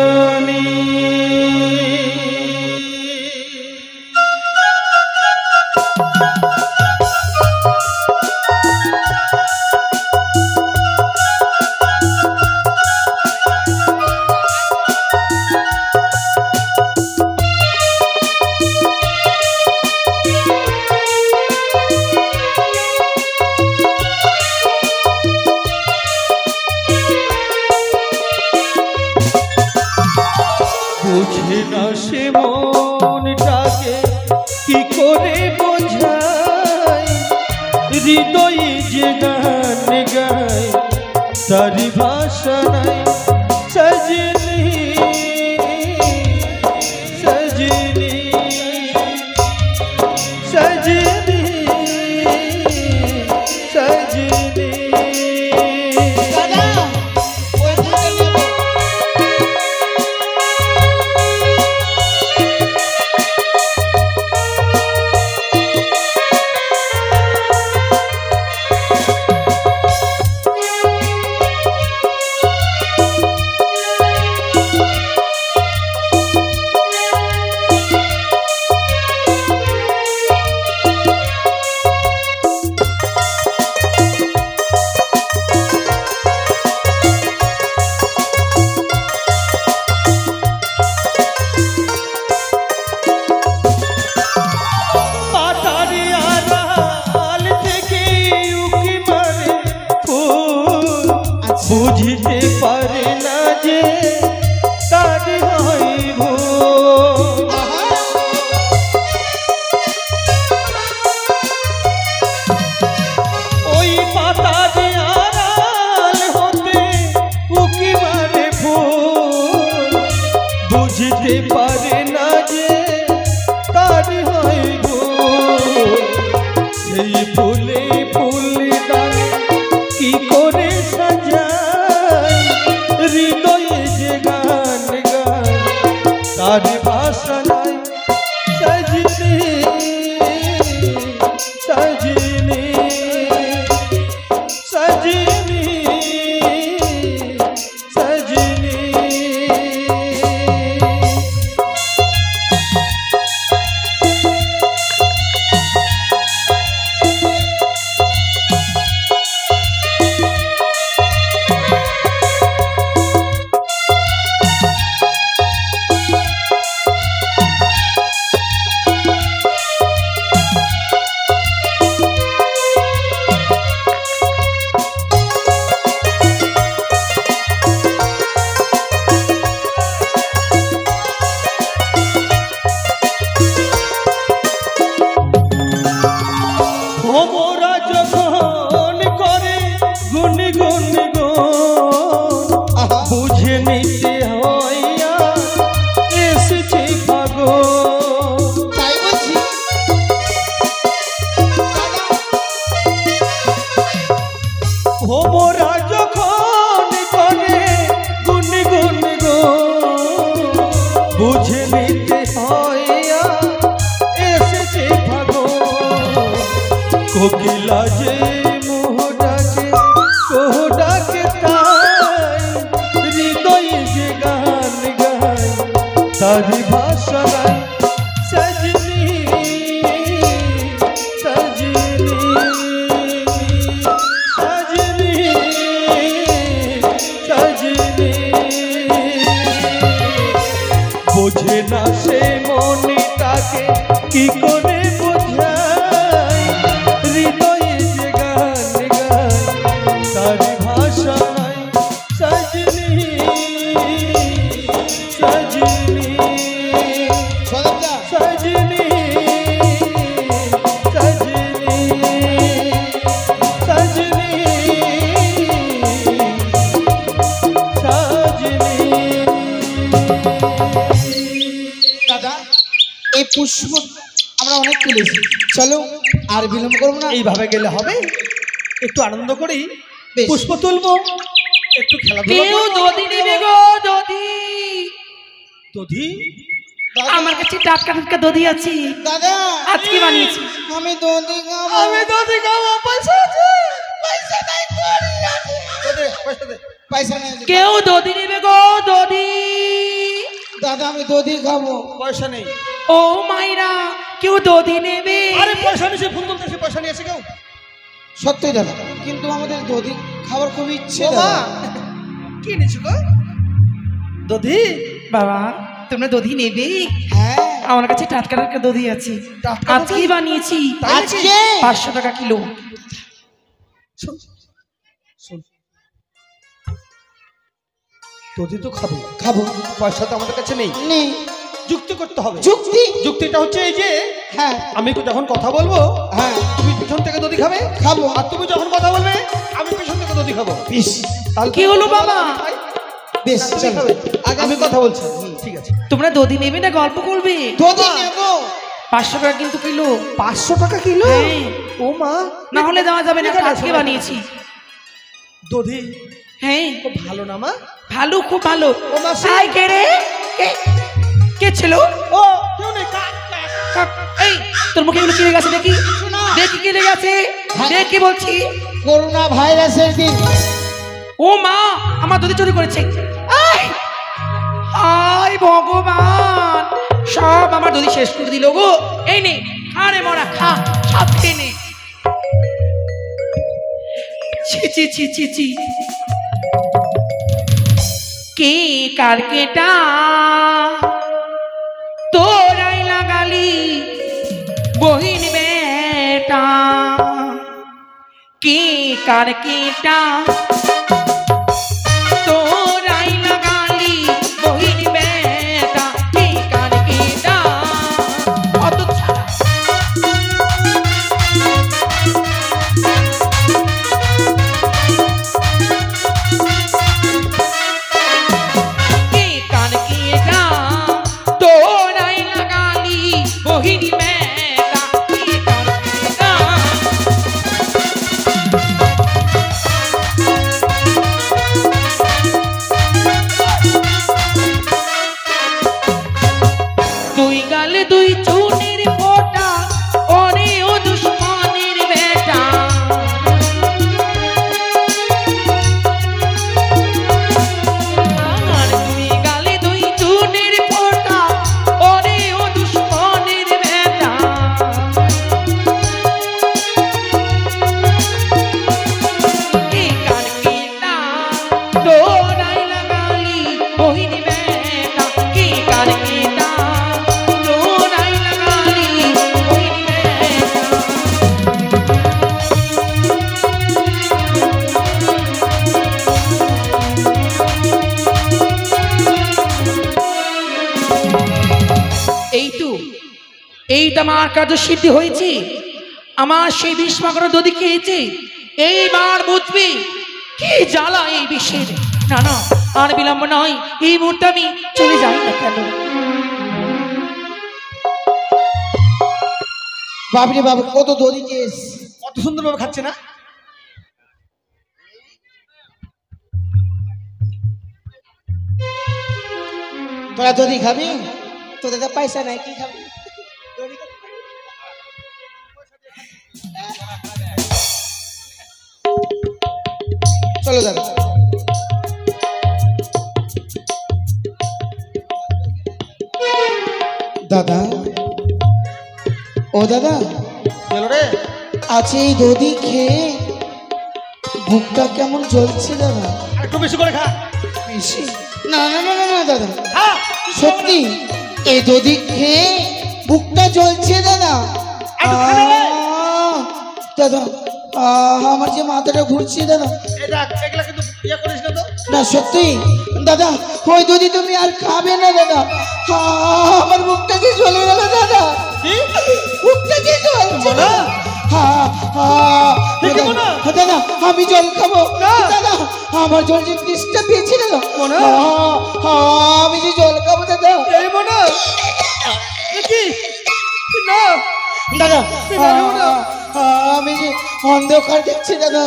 বুঝে না সে মনটাকে কি করে বোঝায়, হৃদয়ে যে গান গায় তারি ভাষা নাই। সজনী সজনী সজনী সজনী। কোকিলা যে মোহ ডাকে কোহ ডাকে তাই হৃদয়ে যে গান গায় তারি ভাষা নাই সজনী সজনী সজনী সজনী বোঝে না সে মনটাকে কি করে বোঝায় হৃদয়ে যে গান গায় তার ভাষা নাই সজনী সজনী সদবদা সজনী সজনী সজনী দাদা এই পুষ্প আমরা অনেক তুলেছি, চলো আর বিলম্ব করবো না। এইভাবে গেলে হবে? একটু আনন্দ করি, বেশ। পুষ্প তুলবো, একটু খেলাধুলা কেউ করবো। দধি নেবে গো, দধি। দধি? আমার কাছে টাটকা টাটকা দধি আছে, দাদা আজকে বানিয়েছি। আমি দধি খাবো। আমি দধি খাবো, পয়সা আছে? পয়সা নাই তো আছে। দে, পয়সা দে। পয়সা নেই। কেউ দধি নেবে গো, দধি। দাদা আমি দধি খাবো। পয়সা নেই। ও মাইরা, কেউ দধি নেবে? আরে পয়সা নিয়েছে, ফোন তুলতেছে, পয়সা নিয়েছে কেউ? সত্যি দাদা, কিন্তু আমাদের দধি খাবার খুব ইচ্ছে। ও মা, দাদা কি এনেছো গো? দধি? বাবা, তোমরা দধি নেবে? হ্যাঁ আমার কাছে টাটকা টাটকা দধি আছে, টাটকা আজকেই বানিয়েছি। আজকে 500 টাকা কিলো। শোন, শোন। দধি তো খাবো, খাবো। পয়সা তো আমাদের কাছে নেই, নেই যুক্তি করতে হবে। যুক্তি? যুক্তিটা হচ্ছে এই যে হ্যাঁ আমি যখন কথা বলবো হ্যাঁ তুমি পিছন থেকে দধি খাবে, খাবো। আর তুমি যখন কথা বলবে আমি পিছন থেকে দধি খাবো। বেশ তাহলে কি হলো বাবা? আমি খাই, বেশ তুমি চলো। খাবে। আগে আমি কথা বলছি, ঠিক আছে। তোমরা দধি নেবে না গল্প করবে? দধি নেবো। 500 টাকা কিন্তু কিলো। 500 টাকা কিলো? হ্যাঁ। ও মা, না হলে দেওয়া যাবে না, এখানে আজকে আসো, বানিয়েছি। দধি হ্যাঁ, খুব ভালো না মা? ভালো, খুব ভালো। ও মাসি। আই কে রে? কে ছিল? ও কেউ নেই, কাক, কাক। এই, তোর মুখে এগুলো কি লেগে আছে দেখি? শোনো। দেখি কি লেগে আছে? হ্যাঁ। দেখি বলছি। করোনা ভাইরাসের দিন ও মা, আমার দধি চুরি করেছে। আই আই ভগবান, সব আমার দধি শেষ করে দিল গো। এই নে, খা রে মরা, খা, সব খেয়ে নে। ছি ছি ছি ছি ছি। কে কার কেটা তোরাই লাগালি বহিন বেটা, কে কার কেটা তোরাই লাগালি বহিন বেটা, কে কার কেটা। অত ছাড়া কে কার কেটা তোরাই লাগালি বহিন বেটা, কে কার কেটা। দুই গালে দুই চুনের ফোঁটা, ওরে ও দুশ্মনের বেটা। আর দুই গালে দুই চুনের ফোঁটা, ওরে ও দুশ্মনের বেটা। কে কার কেটা তোরাই লাগালি বহিন বেটা, কে কার কেটা তোরাই লাগালি বহিন বেটা। এই তো আমার কার্য সিদ্ধি হয়েছে। আমার সেই ভীষ্মাগ্র দধি খেয়েছে, এইবার বুঝবি কি জ্বালা এই বিষের। না না, আর বিলম্ব নয়, এই মুহূর্তে আমি চলে যাই না কেন। বাবরে বাবু, কত দধি কেস। কত সুন্দর ভাবে খাচ্ছে না? তোরা দধি খাবি? তোদের তো পয়সা নাই, কি খাবি? দধি খাবি? চলো দাদা। দাদা, ও দাদা, চলো রে। আছে এই দধি খেয়ে বুকটা কেমন জ্বলছে দাদা। আর একটু বেশি করে খা। বেশি? না না না না না দাদা, হ্যাঁ সত্যি এই দধি খেয়ে বুকটা জ্বলছে দাদা। একটু খা না রে। দাদা, আমার যে মাথাটা ঘুরছে দাদা। এটা এগুলা কিন্তু ইয়া করিস না তো। না সত্যি দাদা, ওই দধি তুমি আর খাবে না দাদা। আমার বুকটা যে জ্বলে গেল দাদা। কি? বুকটা যে জ্বলছে না। দেখে মনে? দাদা, আমি জল খাবো না। দাদা, আমার জল যে তৃষ্ণা পেয়েছে দাদা। মনে? আমি যে জল খাবো দাদা। এই মনে কি না দাদা, না, না। আমি যে অন্ধকার দেখছি দাদা।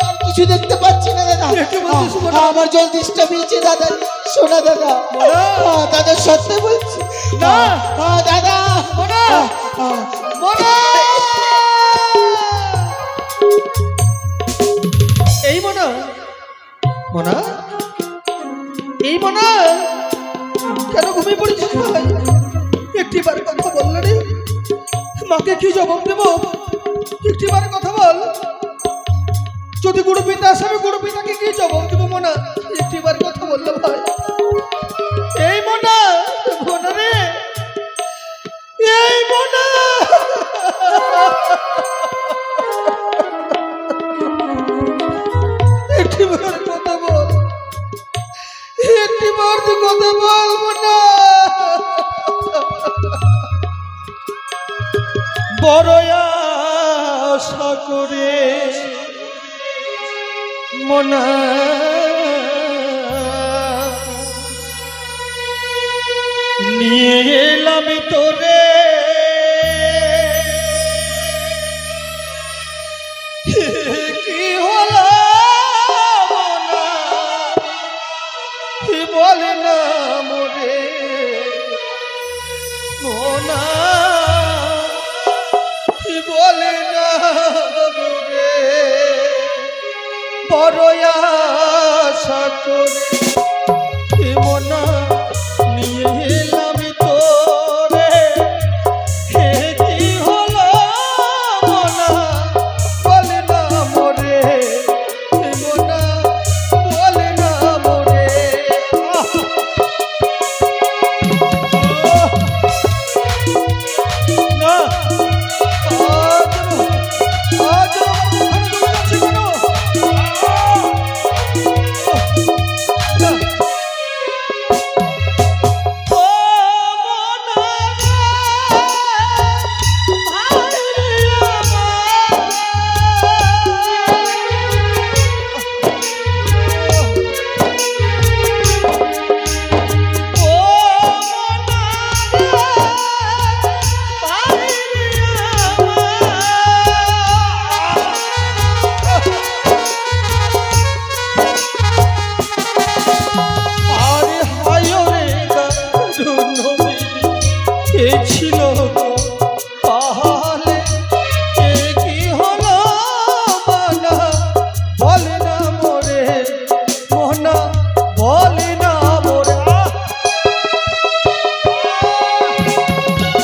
আর কিছু দেখতে পাচ্ছি না দাদা। কি বলছিস মনে? আমার জল তৃষ্ণা পেয়েছে দাদা। শোনা দাদা, দাদা সত্যি বলছি। না। দাদা, মনে মনে এই মনে মনে এই মনে কেন ঘুমিয়ে পড়েছিস ভাই? একটিবার কথা বললে রে, মাকে কি জবাব দেব? একটিবার কথা বল। যদি গুরু পিতা আসে, আমি গুরু পিতাকে কি জবাব দেবো? মনে একটিবার কথা বললো ভাই। এই মনে মনে রে, এই মনে একটিবার কথা বল, একটিবার তুই কথা বল মনে। বড় আশা করে মনে নিয়ে এলাম তোরে, কি হলো মনা বলে না মোরে মোনা বলে না মোরে। বড় আশা করে মনা নিয়ে এলাম তোরে, হে কি হলো মনা বলে না মোরে মোনা বলে না মোরে। না আজ ওখানে চলে যাচ্ছে কেন? ছিল তাহলে কি হলো মানা বলে না মোরে মোনা বলে না মোরে।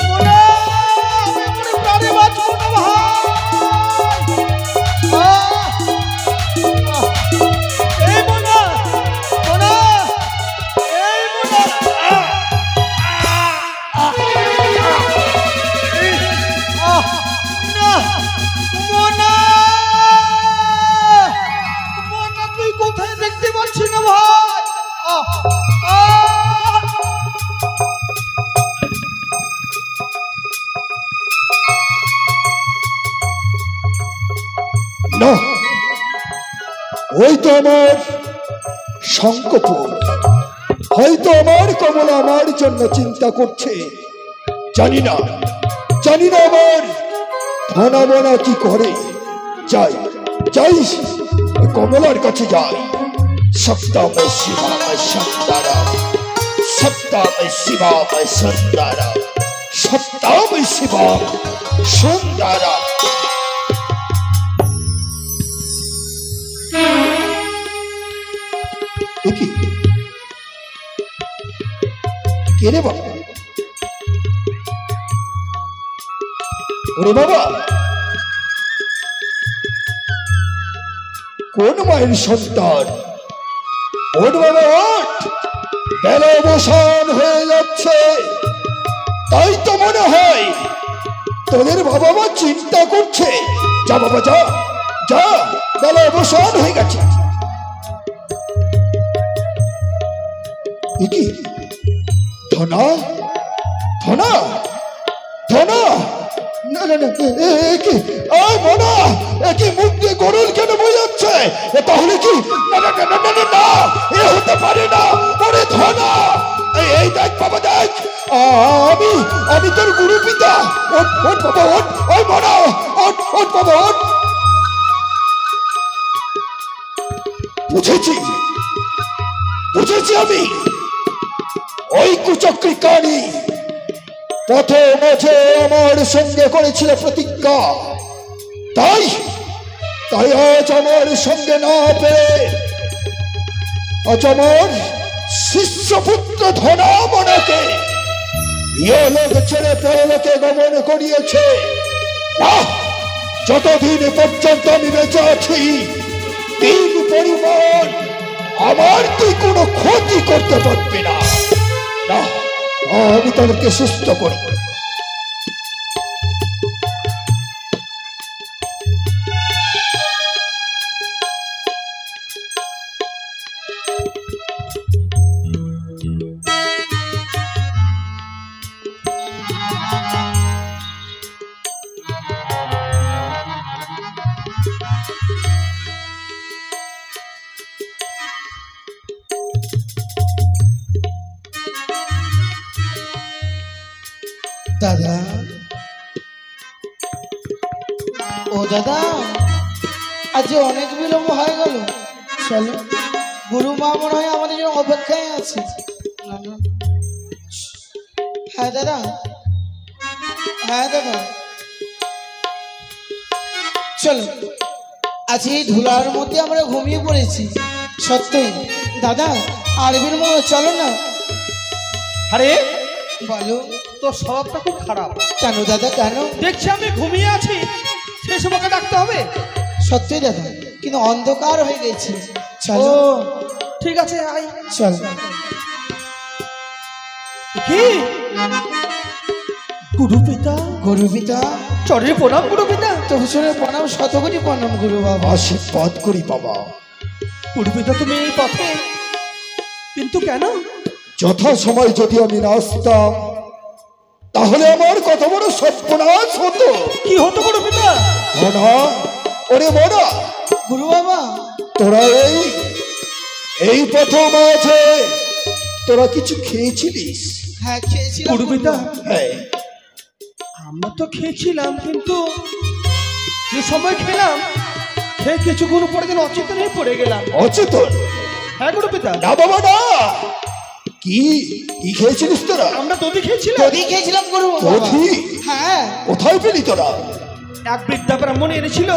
মোনা আমি মনে প্রাণে বাঁচবো না ভাই। এই মোনা মোনা এই মোনা মোনা মোনা তুই কোথায় দেখতে পাচ্ছি না ভাই। না, ওই তো আমার শঙ্কপুর, হয়তো আমার কমলা আমার জন্য চিন্তা করছে। জানি না আমার ধনা মনা কি করে। যাই যাই ওই কমলার কাছে যাই। সপ্তাহ শিবাম সুন্দরা, সপ্তাহ শিবাম সুন্দরা, সপ্তাহ শিবাম সুন্দরা। কে রে বাবা? ওরে বাবা, কোন মায়ের সন্তান? ওঠ বাবা ওঠ, বেলা অবসান হয়ে যাচ্ছে। তাই তো মনে হয় তোদের বাবা মা চিন্তা করছে। যা বাবা যা যা, বেলা অবসান হয়ে গেছে। কি ধনা ধনা ধনা, না না না, কি মনা, কি মুখ দিয়ে গরুর কেন বোঝাচ্ছে? তাহলে কি? না না না না না না, এ হতে পারে না। ওরে ধনা, এই দেখ বাবা দেখ, আমি আমি তোর গুরু পিতা। ওঠ ওঠ বাবা ওঠ, ওই মনা ওঠ ওঠ বাবা ওঠ। বুঝেছি বুঝেছি, আমি ওই কুচক্রী কানি পথে মাঝে আমার সঙ্গে করেছিল প্রতিজ্ঞা। তাই তাই আজ আমার সঙ্গে না পেরে আজ আমার শিষ্যপুত্র ধনামনাকে ইহলোক ছেড়ে পরলোকে গমন করিয়েছে। যতদিন পর্যন্ত আমি বেঁচে আছি, দিন পরিমাণ আমার তুই কোনো ক্ষতি করতে পারবি না। আমি তাদেরকে সুস্থ করি। দাদা, ও দাদা, আজ অনেক বিলম্ব হয়ে গেল। চলো, গুরু মা মনে হয় আমাদের জন্য অপেক্ষায় আছে। হ্যাঁ দাদা, হ্যাঁ দাদা, চলো, আজ এই ধুলার মধ্যে আমরা ঘুমিয়ে পড়েছি। সত্যি দাদা, আরবির মনে চলো না। আরে বলো, তোর স্বভাবটা খুব খারাপ। কেন দাদা, কেন? দেখছি আমি ঘুমিয়ে আছি, সেই সময়কে ডাকতে হবে? সত্যি দাদা, কিন্তু অন্ধকার হয়ে গেছে। ও চলো, ঠিক আছে, আয়। চল। কি গুরু পিতা? গুরু পিতা, চরে প্রণাম গুরু পিতা। তোর প্রণাম, শত কোটি প্রণাম গুরু বাবা। আশীর্বাদ করি বাবা। গুরু পিতা, তুমি এই পথে, কিন্তু কেন? যথা সময় যদি আমি না আসতাম, তাহলে আমার কত বড় সর্বনাশ হতো। কি হতো গুরু পিতা? মনা, ওরে মনা, গুরু বাবা, তোরা এই প্রথম আছে, তোরা কিছু খেয়েছিলিস? হ্যাঁ খেয়েছিলাম গুরু পিতা, হ্যাঁ, আমরা তো খেয়েছিলাম, কিন্তু যে সময় খেলাম, খেয়ে কিছুক্ষণ পরে যেন অচেতন হয়ে পড়ে গেলাম। অচেতন? হ্যাঁ গুরু পিতা। না বাবা না, কি কি খেয়েছিলিস তোরা? আমরা দধি খেয়েছিলাম। দধি খেয়েছিলাম গুরু বাবা। দধি? হ্যাঁ। কোথায় পেলি তোরা? এক বৃদ্ধা ব্রাহ্মণ এনেছিল।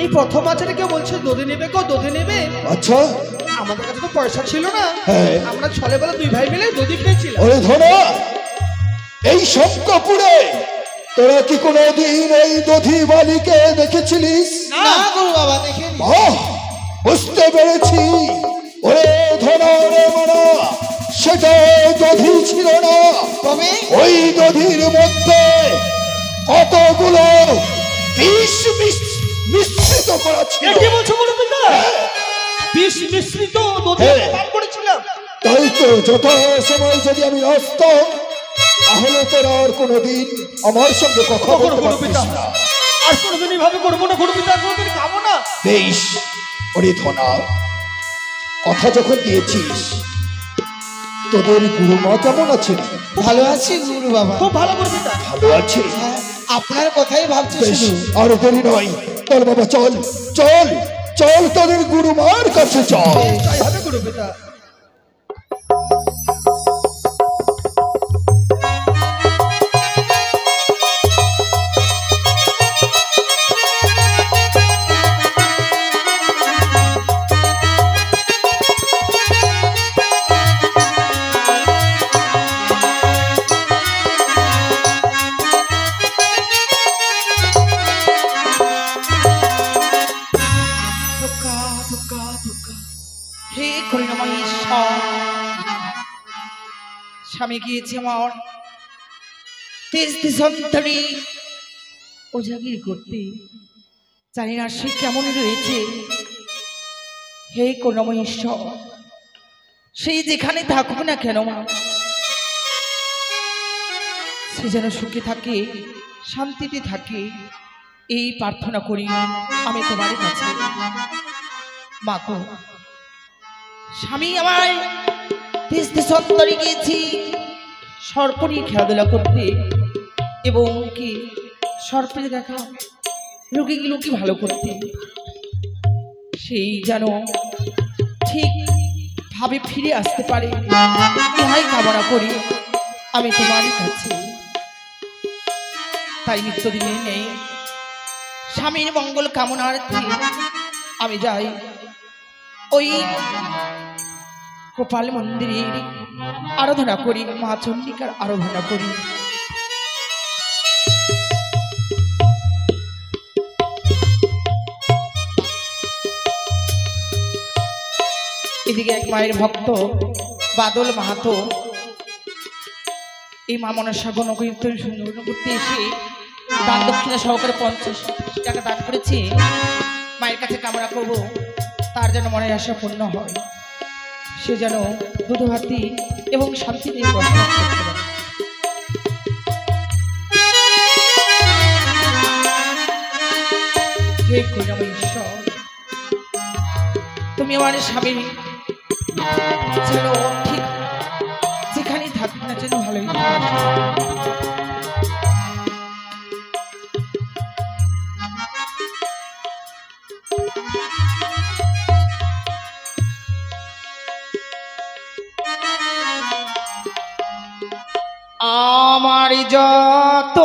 এই প্রথম আচারে কেউ বলছে দধি নেবে, কেউ দধি নেবে। আচ্ছা, আমাদের কাছে তো পয়সা ছিল না। হ্যাঁ। আমরা ছলে বেলা দুই ভাই মিলে দধি খেয়েছিলাম। ওরে ধনা, এই শঙ্করপুরে তোরা কি কোনোদিন এই দধি বালিকে দেখেছিলিস? না গুরু বাবা, দেখিনি। বুঝতে পেরেছি। ওরে ধনা, ওরে মনা, সেটা দধি ছিল না। তবে ওই দধির মধ্যে কতগুলো বিষ মিশ্রিত করা ছিল। কি বলছো গুরু পিতা? বিষ মিশ্রিত দধি হ্যাঁ। পান করেছিলাম। তাই তো, যথা সময় যদি আমি আসতাম, তাহলে তোরা আর কোনোদিন আমার সঙ্গে কথা কখনো বলতে গুরু পিতা, পারতিস না। আর কোনোদিন এইভাবে করবো না গুরু পিতা, আর কোনোদিন খাবো না। বেশ, ওরে ধনা, কথা যখন দিয়েছিস, তোদের গুরুমা কেমন আছেন? ভালো আছি গুরু বাবা। খুব ভালো গুরু পিতা। ভালো আছে? হ্যাঁ, আপনার কথাই ভাবছি বেশ, শুধু। আর দেরি নয়, চল বাবা, চল চল চল, তোদের গুরুমার কাছে চল। তাই হবে গুরু পিতা। স্বামী গিয়েছে আমার তেজ দেশান্তরে ওঝাগিরি করতে। জানি না সে কেমন রয়েছে। হে করুণাময় ঈশ্বর, সেই যেখানে থাকুক না কেন মা, সে যেন সুখে থাকে, শান্তিতে থাকে, এই প্রার্থনা করি আমি তোমার কাছে। মা গো, স্বামী আমার দেশ দেশান্তরে গিয়েছি সর্প নিয়ে খেলাধুলা করতে, এবং কি সর্পের দেখা রোগীগুলো কি ভালো করতে। সেই যেন ঠিক ভাবে ফিরে আসতে পারে, ইহাই কামনা করি আমি তোমারই কাছে। তাই নিত্যদিনে নেই স্বামীর মঙ্গল কামনার্থে আমি যাই ওই গোপাল মন্দিরে আরাধনা করি, মা চন্ডিকার আরাধনা করি। এদিকে এক মায়ের ভক্ত বাদল মাহাতো এই মা মনসা গণকীর্তন সুন্দর করতে এসে দান দক্ষিণা সহকারে 50 টাকা দান করেছে। মায়ের কাছে কামনা করব তার যেন মনের আশা পূর্ণ হয়, সে যেন দুধভাতি এবং শান্তিতে বসবাস করতে পারে। হে করুণাময় ঈশ্বর, তুমি আমার স্বামী যেন ঠিক যেখানেই থাকুক না যেন ভালোই আমার যত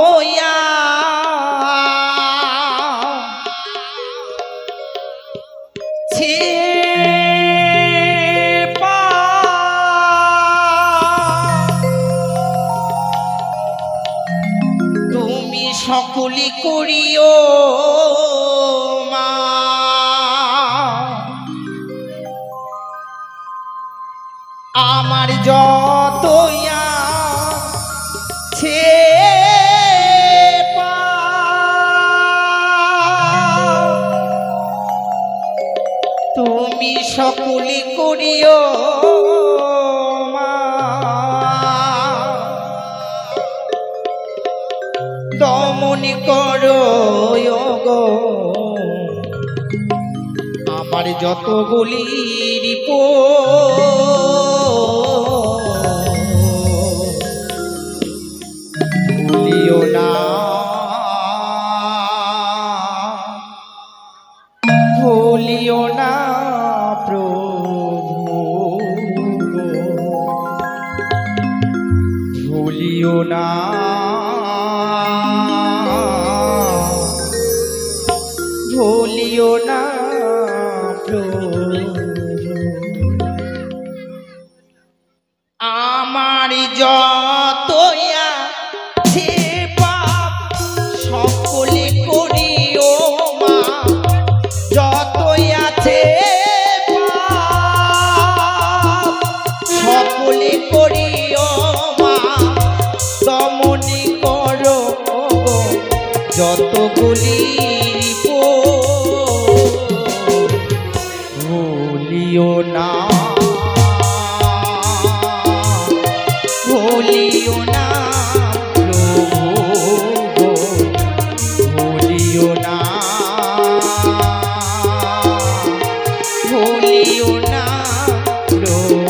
তুমি সকলে করিও মা, আমার যত তুমি সকলে করিও মা, দমন করো গো আমার যতগুলি রিপো, ভুলিও না ভুলিও না প্রভু, ভুলিও না ভুলিও না প্রভু। আমার যত সকলে করিও মা, যতই আছে সকলে করিও মা, দমনি করো যতগুলি ভুলিও না ভুলিও না প্রভু, ভুলিও না ভুলিও না প্রভু।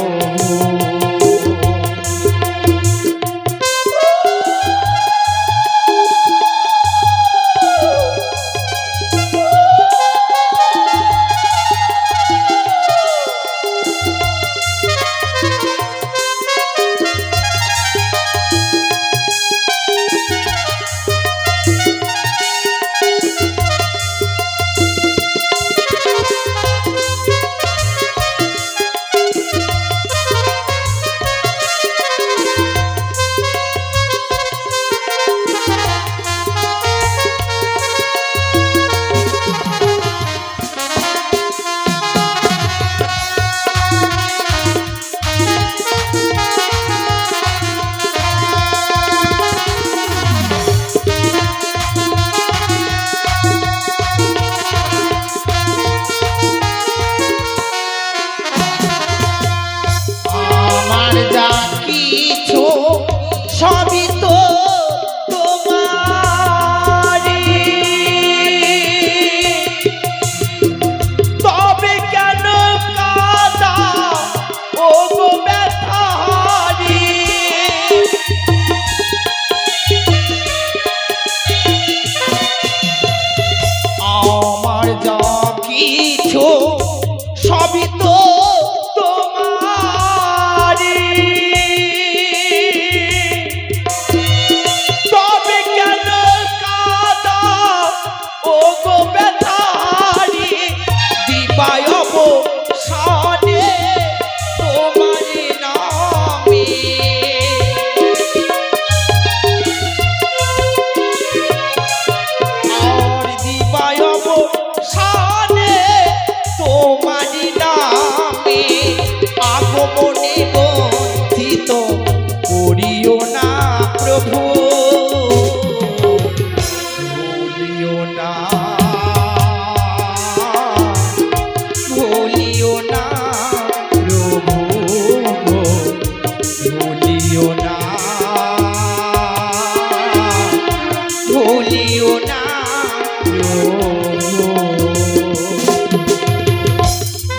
ভুলিও না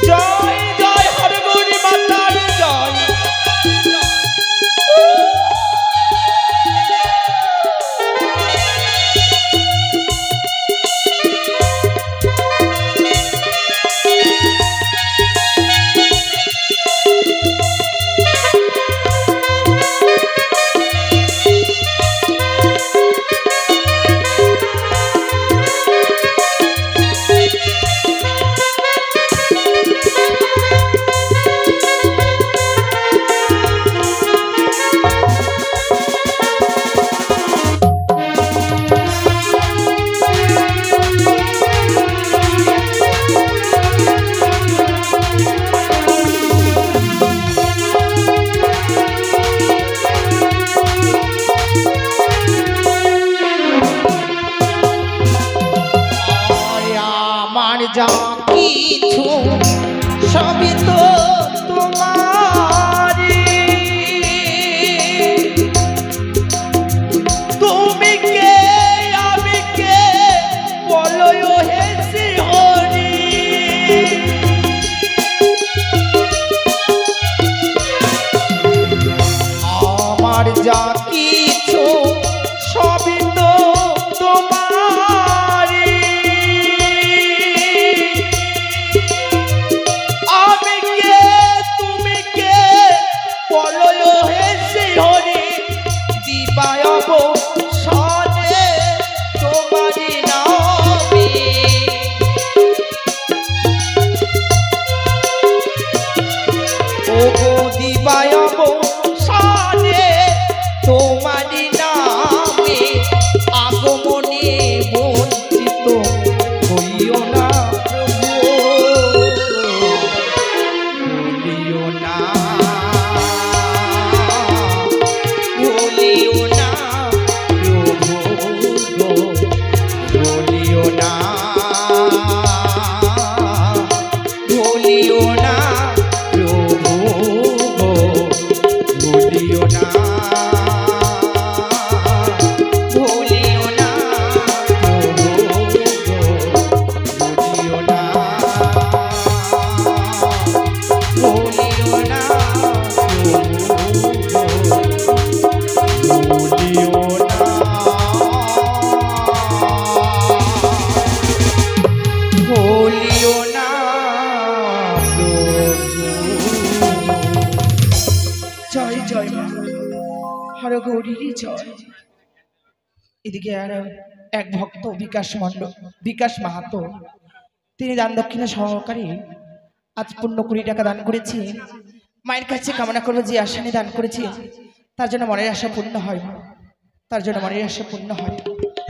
জয় জয় হরগৌরী মাতার জয়। যা কিছু সবই তো তোমার, তুমি কে আমি কে বলো হে শ্রীহরি। আমার যা কিছু সবই তো তোমার, এদিকে আর এক ভক্ত বিকাশ মাহাতো, তিনি দান দক্ষিণা সহকারে আজ 15 টাকা দান করেছে। মায়ের কাছে কামনা করবো যে আশানি দান করেছে তার জন্য মনের আশা পূর্ণ হয়, তার জন্য মনের আশা পূর্ণ হয়।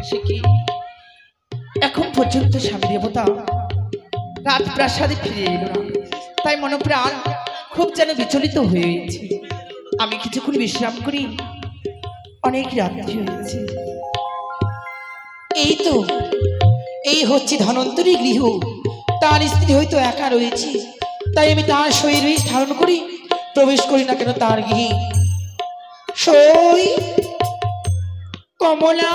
সে কি এখন পর্যন্ত স্বামী দেবতা রাত প্রাসাদে ফিরে এলো না, তাই মনপ্রাণ খুব যেন বিচলিত হয়েছে। আমি কিছুক্ষণ বিশ্রাম করি, অনেক রাত্রি হয়েছে। এই তো এই হচ্ছে ধনন্তরী গৃহ, তার স্ত্রী হয়তো একা রয়েছে, তাই আমি তার শরীর বেশ ধারণ করি, প্রবেশ করি না কেন তার গৃহে। সই কমলা,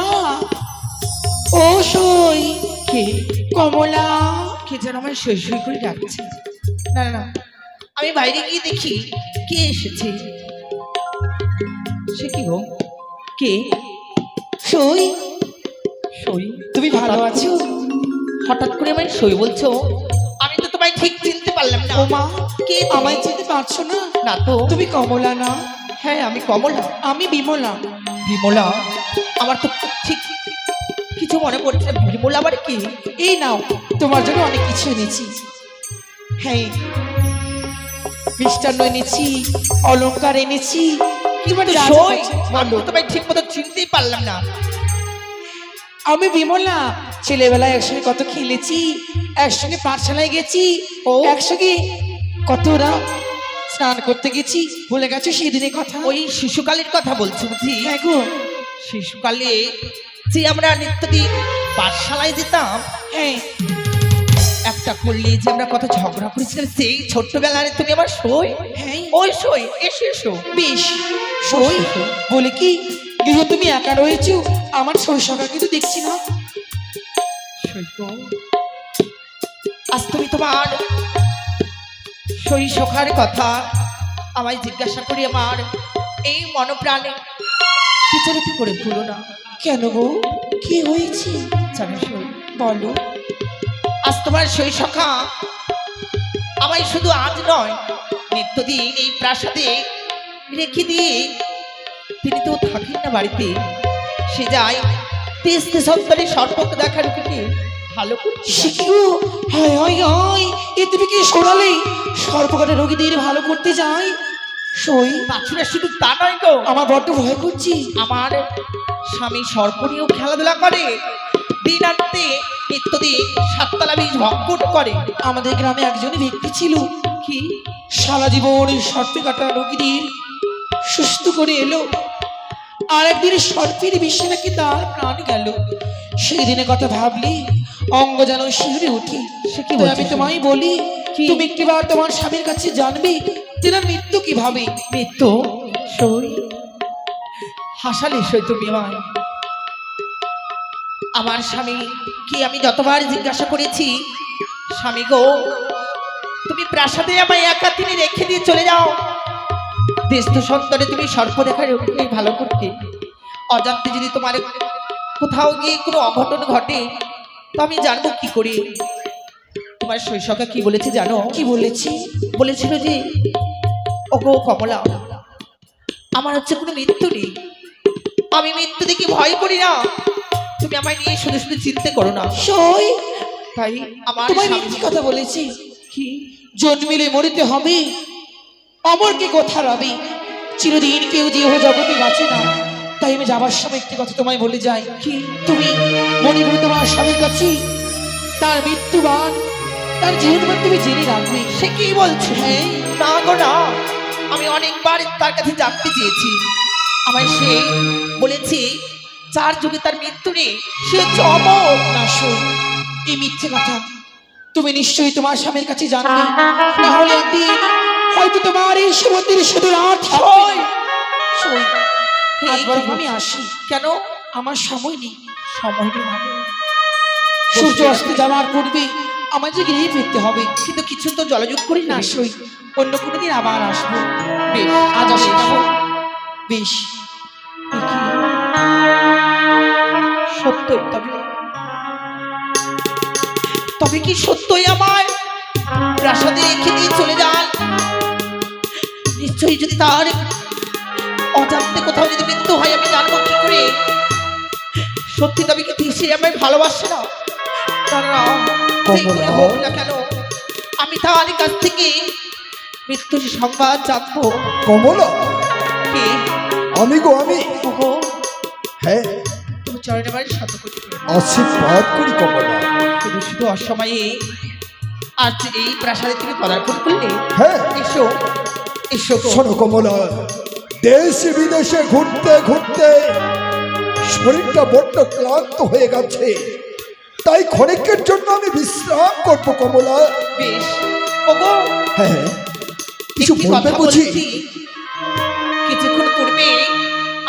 ও সই, কে কমলা, কে যেন আমার সই সই করে ডাকছে। না না, আমি বাইরে গিয়ে দেখি কে এসেছে। সে কি গো, কে? সই, সই, তুমি ভালো আছো? হঠাৎ করে আমায় সই বলছো, আমি তো তোমায় ঠিক চিনতে পারলাম না। ও মা, কে আমায় চিনতে পারছো না? না তো। তুমি কমলা না? হ্যাঁ আমি কমলা। আমি বিমলা। বিমলা? আমার তো ঠিক কিছু মনে পড়ছে না। বিমলা আবার কি? এই নাও, তোমার জন্য অনেক কিছু এনেছি। হ্যাঁ, মিষ্টান্ন এনেছি, অলংকার এনেছি। আমি তো তোমায় ঠিক মতো চিনতেই পারলাম না। আমি বিমলা, ছেলেবেলায় একসঙ্গে কত খেলেছি, একসঙ্গে পাঠশালায় গেছি, ও একসঙ্গে কতরা স্নান করতে গেছি, ভুলে গেছো সেদিনের কথা? ওই শিশুকালের কথা বলছো বুঝি? হ্যাঁ গো, শিশুকালে যে আমরা নিত্যদিন পাঠশালায় যেতাম, হ্যাঁ, একটা করলে যে আমরা কত ঝগড়া করেছিলাম, সেই ছোট্টবেলায় তুমি আমার সই। হ্যাঁ, ওই সই, এসো এসো। বেশ সই বলে কি গৃহে তুমি একা রয়েছো, আমার শৈশবটা কিন্তু দেখছি না। আজ তুমি তোমার শৈশবের কথা আমায় জিজ্ঞাসা করি আমার এই মনপ্রাণে বিচলিত করে ভুলো না। কেন গো, কি হয়েছে জানো সই, বলো। আজ তোমার শৈশখা আমায় শুধু আজ নয় নিত্যদিন এই প্রাসাদে রেখে দিয়ে তিনি তো থাকেন না বাড়িতে, সে যায় তেস্তে সন্তানের সর্পকে দেখার ওকে ভালো করছে। সে কি গো, হায় হায় হায়, এ তুমি কি শোনালে? সর্বকাটা রোগীদের ভালো করতে যায় সই? তাছাড়া শুধু তা নয় গো, আমার বড্ড ভয় করছি। আমার স্বামী সর্প নিয়েও খেলাধুলা করে, দিনান্তে নিত্যদিন সাততলা বীজ ভক্ষণ করে। আমাদের গ্রামে একজন ব্যক্তি ছিল, কি সারা জীবন সর্পে কাটা রোগীদের সুস্থ করে এলো, আর একদিন সর্পের বিষে নাকি তার প্রাণ গেল। সেই দিনের কথা ভাবলি অঙ্গ যেন শিহরে উঠি। সে কি তো আমি তোমায় বলি, কি? তুমি একটিবার তোমার স্বামীর কাছে জানবে তেনার মৃত্যু কিভাবে। মৃত্যু সই হাসালে সই তুমি আমায়। আমার স্বামী কি আমি যতবার জিজ্ঞাসা করেছি, স্বামী গো তুমি প্রাসাদে আমায় একা তিনি রেখে দিয়ে চলে যাও, দেশ সন্তরে তুমি সর্প দেখার ওকে ভালো করতে, অজান্তে যদি তোমার কোথাও গিয়ে কোনো অঘটন ঘটে তো আমি জানবো কি করে। তোমার শৈশবটা কি বলেছে জানো? কি বলেছি? বলেছিল যে ওগো কমলা, আমার হচ্ছে কোনো মৃত্যু নেই, আমি মৃত্যু দেখে ভয় করি না, তুমি আমায় নিয়ে শুধু শুধু চিন্তা করো না। সই তাই আমার তোমায় স্বামী- মিথ্যে কথা বলেছি। কি জন্মিলে মরিতে হবে, অমরকে কথা রবে, চিরদিন কেউ যে জগতে বাঁচে না। তাই আমি যাবার সময় একটি কথা তোমায় বলে যাই, কি তুমি মনে করে তোমার স্বামীর কাছে তার মৃত্যুবান, তার জীবনবান তুমি জেনে রাখবে। সে কি বলছো? হ্যাঁ, না গো না, আমি অনেকবার তার কাছে জানতে চেয়েছি, আমায় সে বলেছে যার যুগে তার মৃত্যু নেই সে হচ্ছে অমর। না শোন, এই মিথ্যে কথা তুমি নিশ্চয়ই তোমার স্বামীর কাছে জানবে, না হলে একদিন হয়তো তোমার এই সুমতির শুধু রাত হয়। শোন, আজ বরং আমি আসি, কেন? আমার সময় নেই। সময় নেই মানে? সূর্য অস্তে যাওয়ার পূর্বে আমার যে গৃহে ফিরতে হবে। কিন্তু কিছু তো জলযোগ করি না। না সই, অন্য কোনো দিন আবার আসবো। বেশ, আজ আসি বেশ। কেমন? বেশ। সত্যই তবে তবে কি সত্যই আমায় প্রাসাদে রেখে দিয়ে চলে যান? নিশ্চয়ই যদি তার অজান্তে কোথাও যদি মৃত্যু হয় আমি জানবো কি করে? সত্যি তবে কি সে আমায় ভালোবাসে না? না, না, যেই করে হোক না কেন আমি তার কাছ থেকে মৃত্যুর সংবাদ জানবো। কমলা, কে? আমি গো আমি। ওগো, হ্যাঁ, তুমি চরণে বাড়ি শত কোটি আশীর্বাদ করি কমলা। শুধু শুধু অসময়ে আজ এই প্রাসাদে তুমি পদার্পণ করলে। হ্যাঁ, এসো এসো গো। শোনো কমলা, দেশ বিদেশে ঘুরতে ঘুরতে শরীরটা বড্ড ক্লান্ত হয়ে গেছে, তাই ক্ষণিকের জন্য আমি বিশ্রাম করব কমলা। বেশ ওগো, হ্যাঁ, কিছু একটি বলবে কথা বুঝি? বলছি। কিছুক্ষণ পূর্বে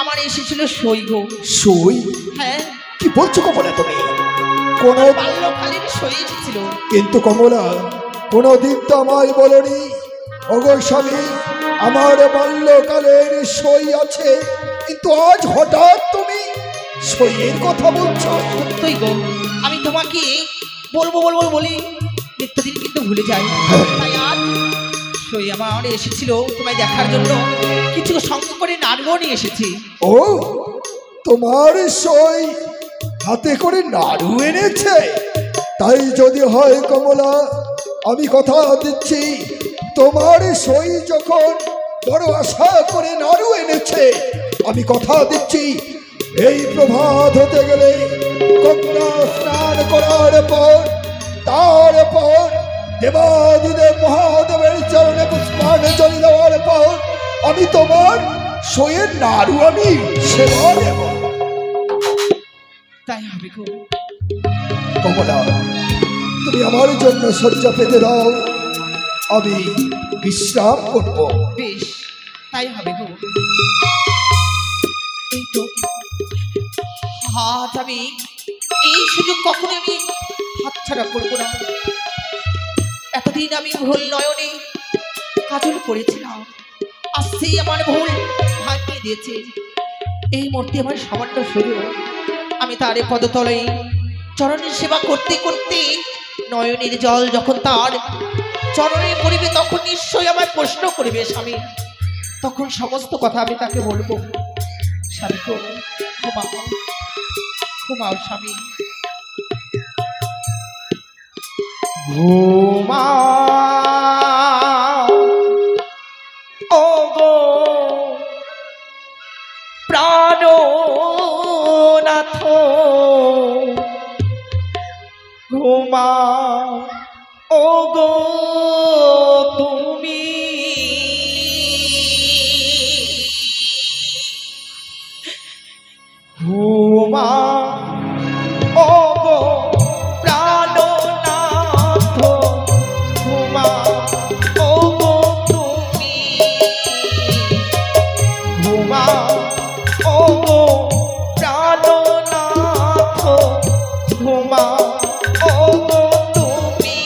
আমার এসেছিল সই গো। সই? হ্যাঁ, কি বলছো কমলা তুমি? কোন বাল্যকালের সই এসেছিল। কিন্তু কমলা, কোনদিন তো আমায় বলনি অগো স্বামী আমার বাল্যকালের সই আছে, কিন্তু আজ হঠাৎ তুমি সইয়ের কথা বলছো। সত্যই গো, আমি তোমাকে বলবো বলবো বলি নিত্যদিন কিন্তু ভুলে যাই। তাই আজ সই আমার এসেছিল তোমায় দেখার জন্য, কিছু সঙ্গে করে নাড়ুও নিয়ে এসেছি। ও, তোমার সই হাতে করে নাড়ু এনেছে? তাই যদি হয় কমলা, আমি কথা দিচ্ছি, তোমার সই যখন বড় আশা করে নাড়ু এনেছে, আমি কথা দিচ্ছি এই প্রভাত হতে গেলে গঙ্গা স্নান করার পর, তারপর দেবাদিদেব মহাদেবের চরণে পুষ্পাঞ্জলি দেওয়ার পর আমি তোমার সইয়ের নাড়ু আমি সেবা নেব। তাই হবে গো। কমলা, তুমি আমার জন্য শয্যা পেতে দাও, আমি বিশ্রাম করব। বেশ, তাই হবে গো। এই তো আজ আমি এই সুযোগ কখনো আমি হাতছাড়া করবো না। এতদিন আমি ভুল নয়নে কাজল করেছিলাম, আজ সেই আমার ভুল ভাঙিয়ে দিয়েছে। এই মুহূর্তে আমার সামান্য সুযোগ, আমি তার পদতলে চরণের সেবা করতে করতে নয়নের জল যখন তার চরণে পড়িবে তখন নিশ্চয়ই আমায় প্রশ্ন করবে স্বামী। তখন সমস্ত কথা আমি তাকে বলবো, স্বামী গো, ক্ষমা ঘুমাও স্বামী, ঘুমাও ও গো প্রাণনাথ, ঘুমাও ও গো তুমি, ঘুমাও ও গো প্রাণনাথ, ঘুমাও ও গো তুমি, ঘুমাও ও গো প্রাণনাথ, ঘুমাও ও গো তুমি।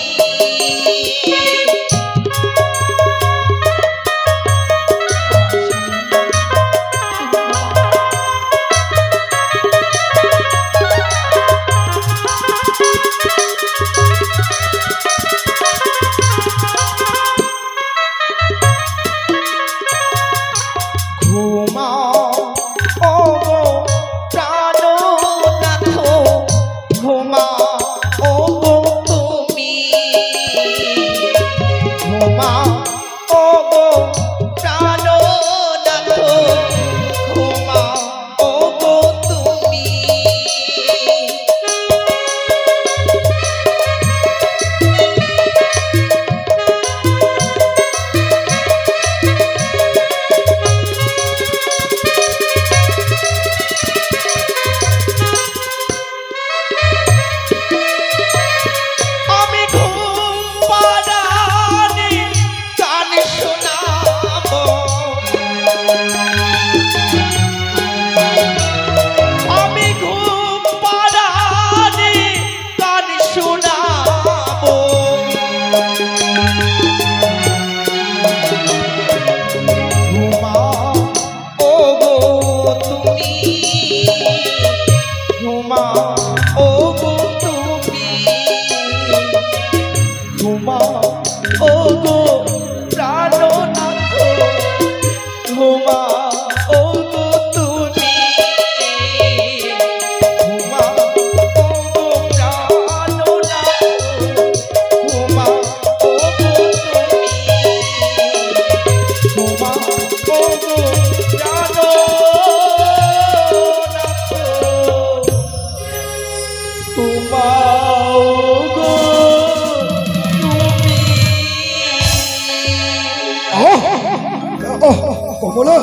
কমলা,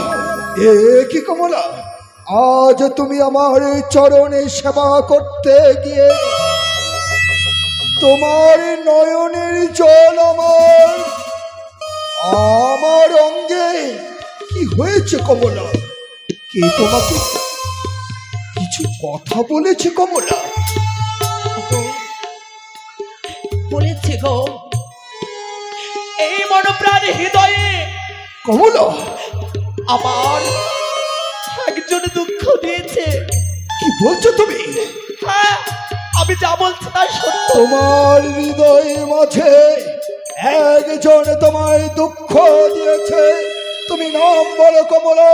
এ কি কমলা, আজ তুমি আমার চরণে সেবা করতে গিয়ে তোমার নয়নের জল আমার অঙ্গে কি হয়েছে কমলা? কে তোমাকে কিছু কথা বলেছে কমলা? বলেছে গো, এই মনপ্রাণ হৃদয়ে কমলা আমার একজন দুঃখ দিয়েছে। কি বলছো তুমি? হ্যাঁ, আমি যা বলছি তা সত্য। তোমার হৃদয়ের মাঝে একজন তোমায় দুঃখ দিয়েছে, তুমি নাম বলো কমলা।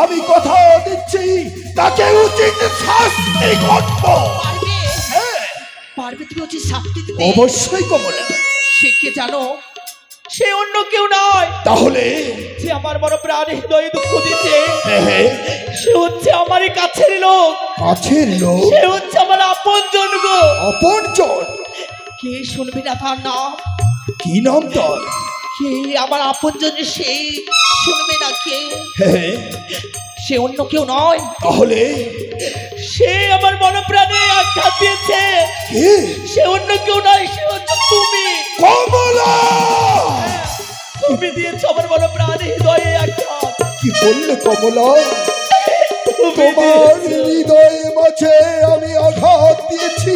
আমি কথা দিচ্ছি তাকে উচিত শাস্তি করব। পারবে? হ্যাঁ, পারবে তুমি উচিত শাস্তি দিতে? অবশ্যই কমলা। সে কে জানো? সে অন্য কেউ নয়। তাহলে যে আমার বড় প্রাণ হৃদয়ে দুঃখ দিচ্ছে সে হচ্ছে আমারই কাছের লোক। কাছের লোক? সে হচ্ছে আমার আপনজন গো। আপনজন? কে শুনবি না তার নাম? কি নাম তার? কে আমার আপনজন, সে শুনবে না কে? সে অন্য কেউ নয়। তাহলে সে আমার মনে প্রাণে আঘাত দিয়েছে। সে অন্য কেউ নয়, সে হচ্ছে তুমি কমলা। তুমি দিয়েছো আমার মনে প্রাণে হৃদয়ে আঘাত। কি বললে কমলা? তোমার হৃদয়ে মাঝে আমি আঘাত দিয়েছি,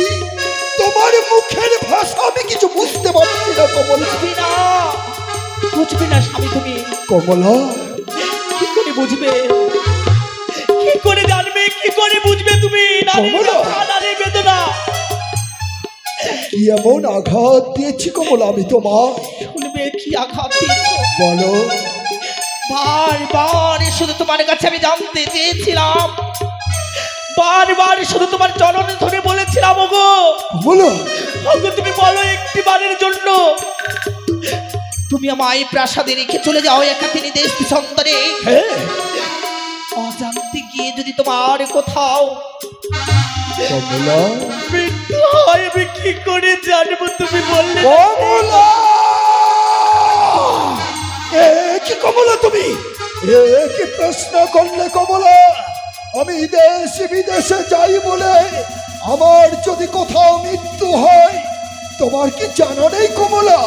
তোমার মুখের ভাষা আমি কিছু বুঝতে পারছি না কমলা। বুঝবি না স্বামী তুমি। কমলা কি করে বুঝবে, কি করে জানবে, কি করে বুঝবে তুমি? কমলা! নারী বেদনা। কি এমন আঘাত দিয়েছি কমলা আমি তোমার? শুনবে কি আঘাত দিয়েছো? বলো। বারবার শুধু তোমার কাছে আমি জানতে চেয়েছিলাম, বারবার শুধু তোমার চরণ ধরে বলেছিলাম, ওগো বলো ওগো তুমি বলো একটি বারের জন্য তুমি আমায় প্রাসাদে রেখে চলে যাও একাকিনী দেশ দেশান্তরে। অজান্তে গিয়ে যদি তোমার কোথাও কমলা মৃত্যু হয় আমি কি করে জানবো? তুমি বললে কমলা, কি কমলা তুমি কি প্রশ্ন করলে কমলা? আমি দেশ বিদেশে যাই বলে আমার যদি কোথাও মৃত্যু হয় তোমার কি জানা নেই কমলা?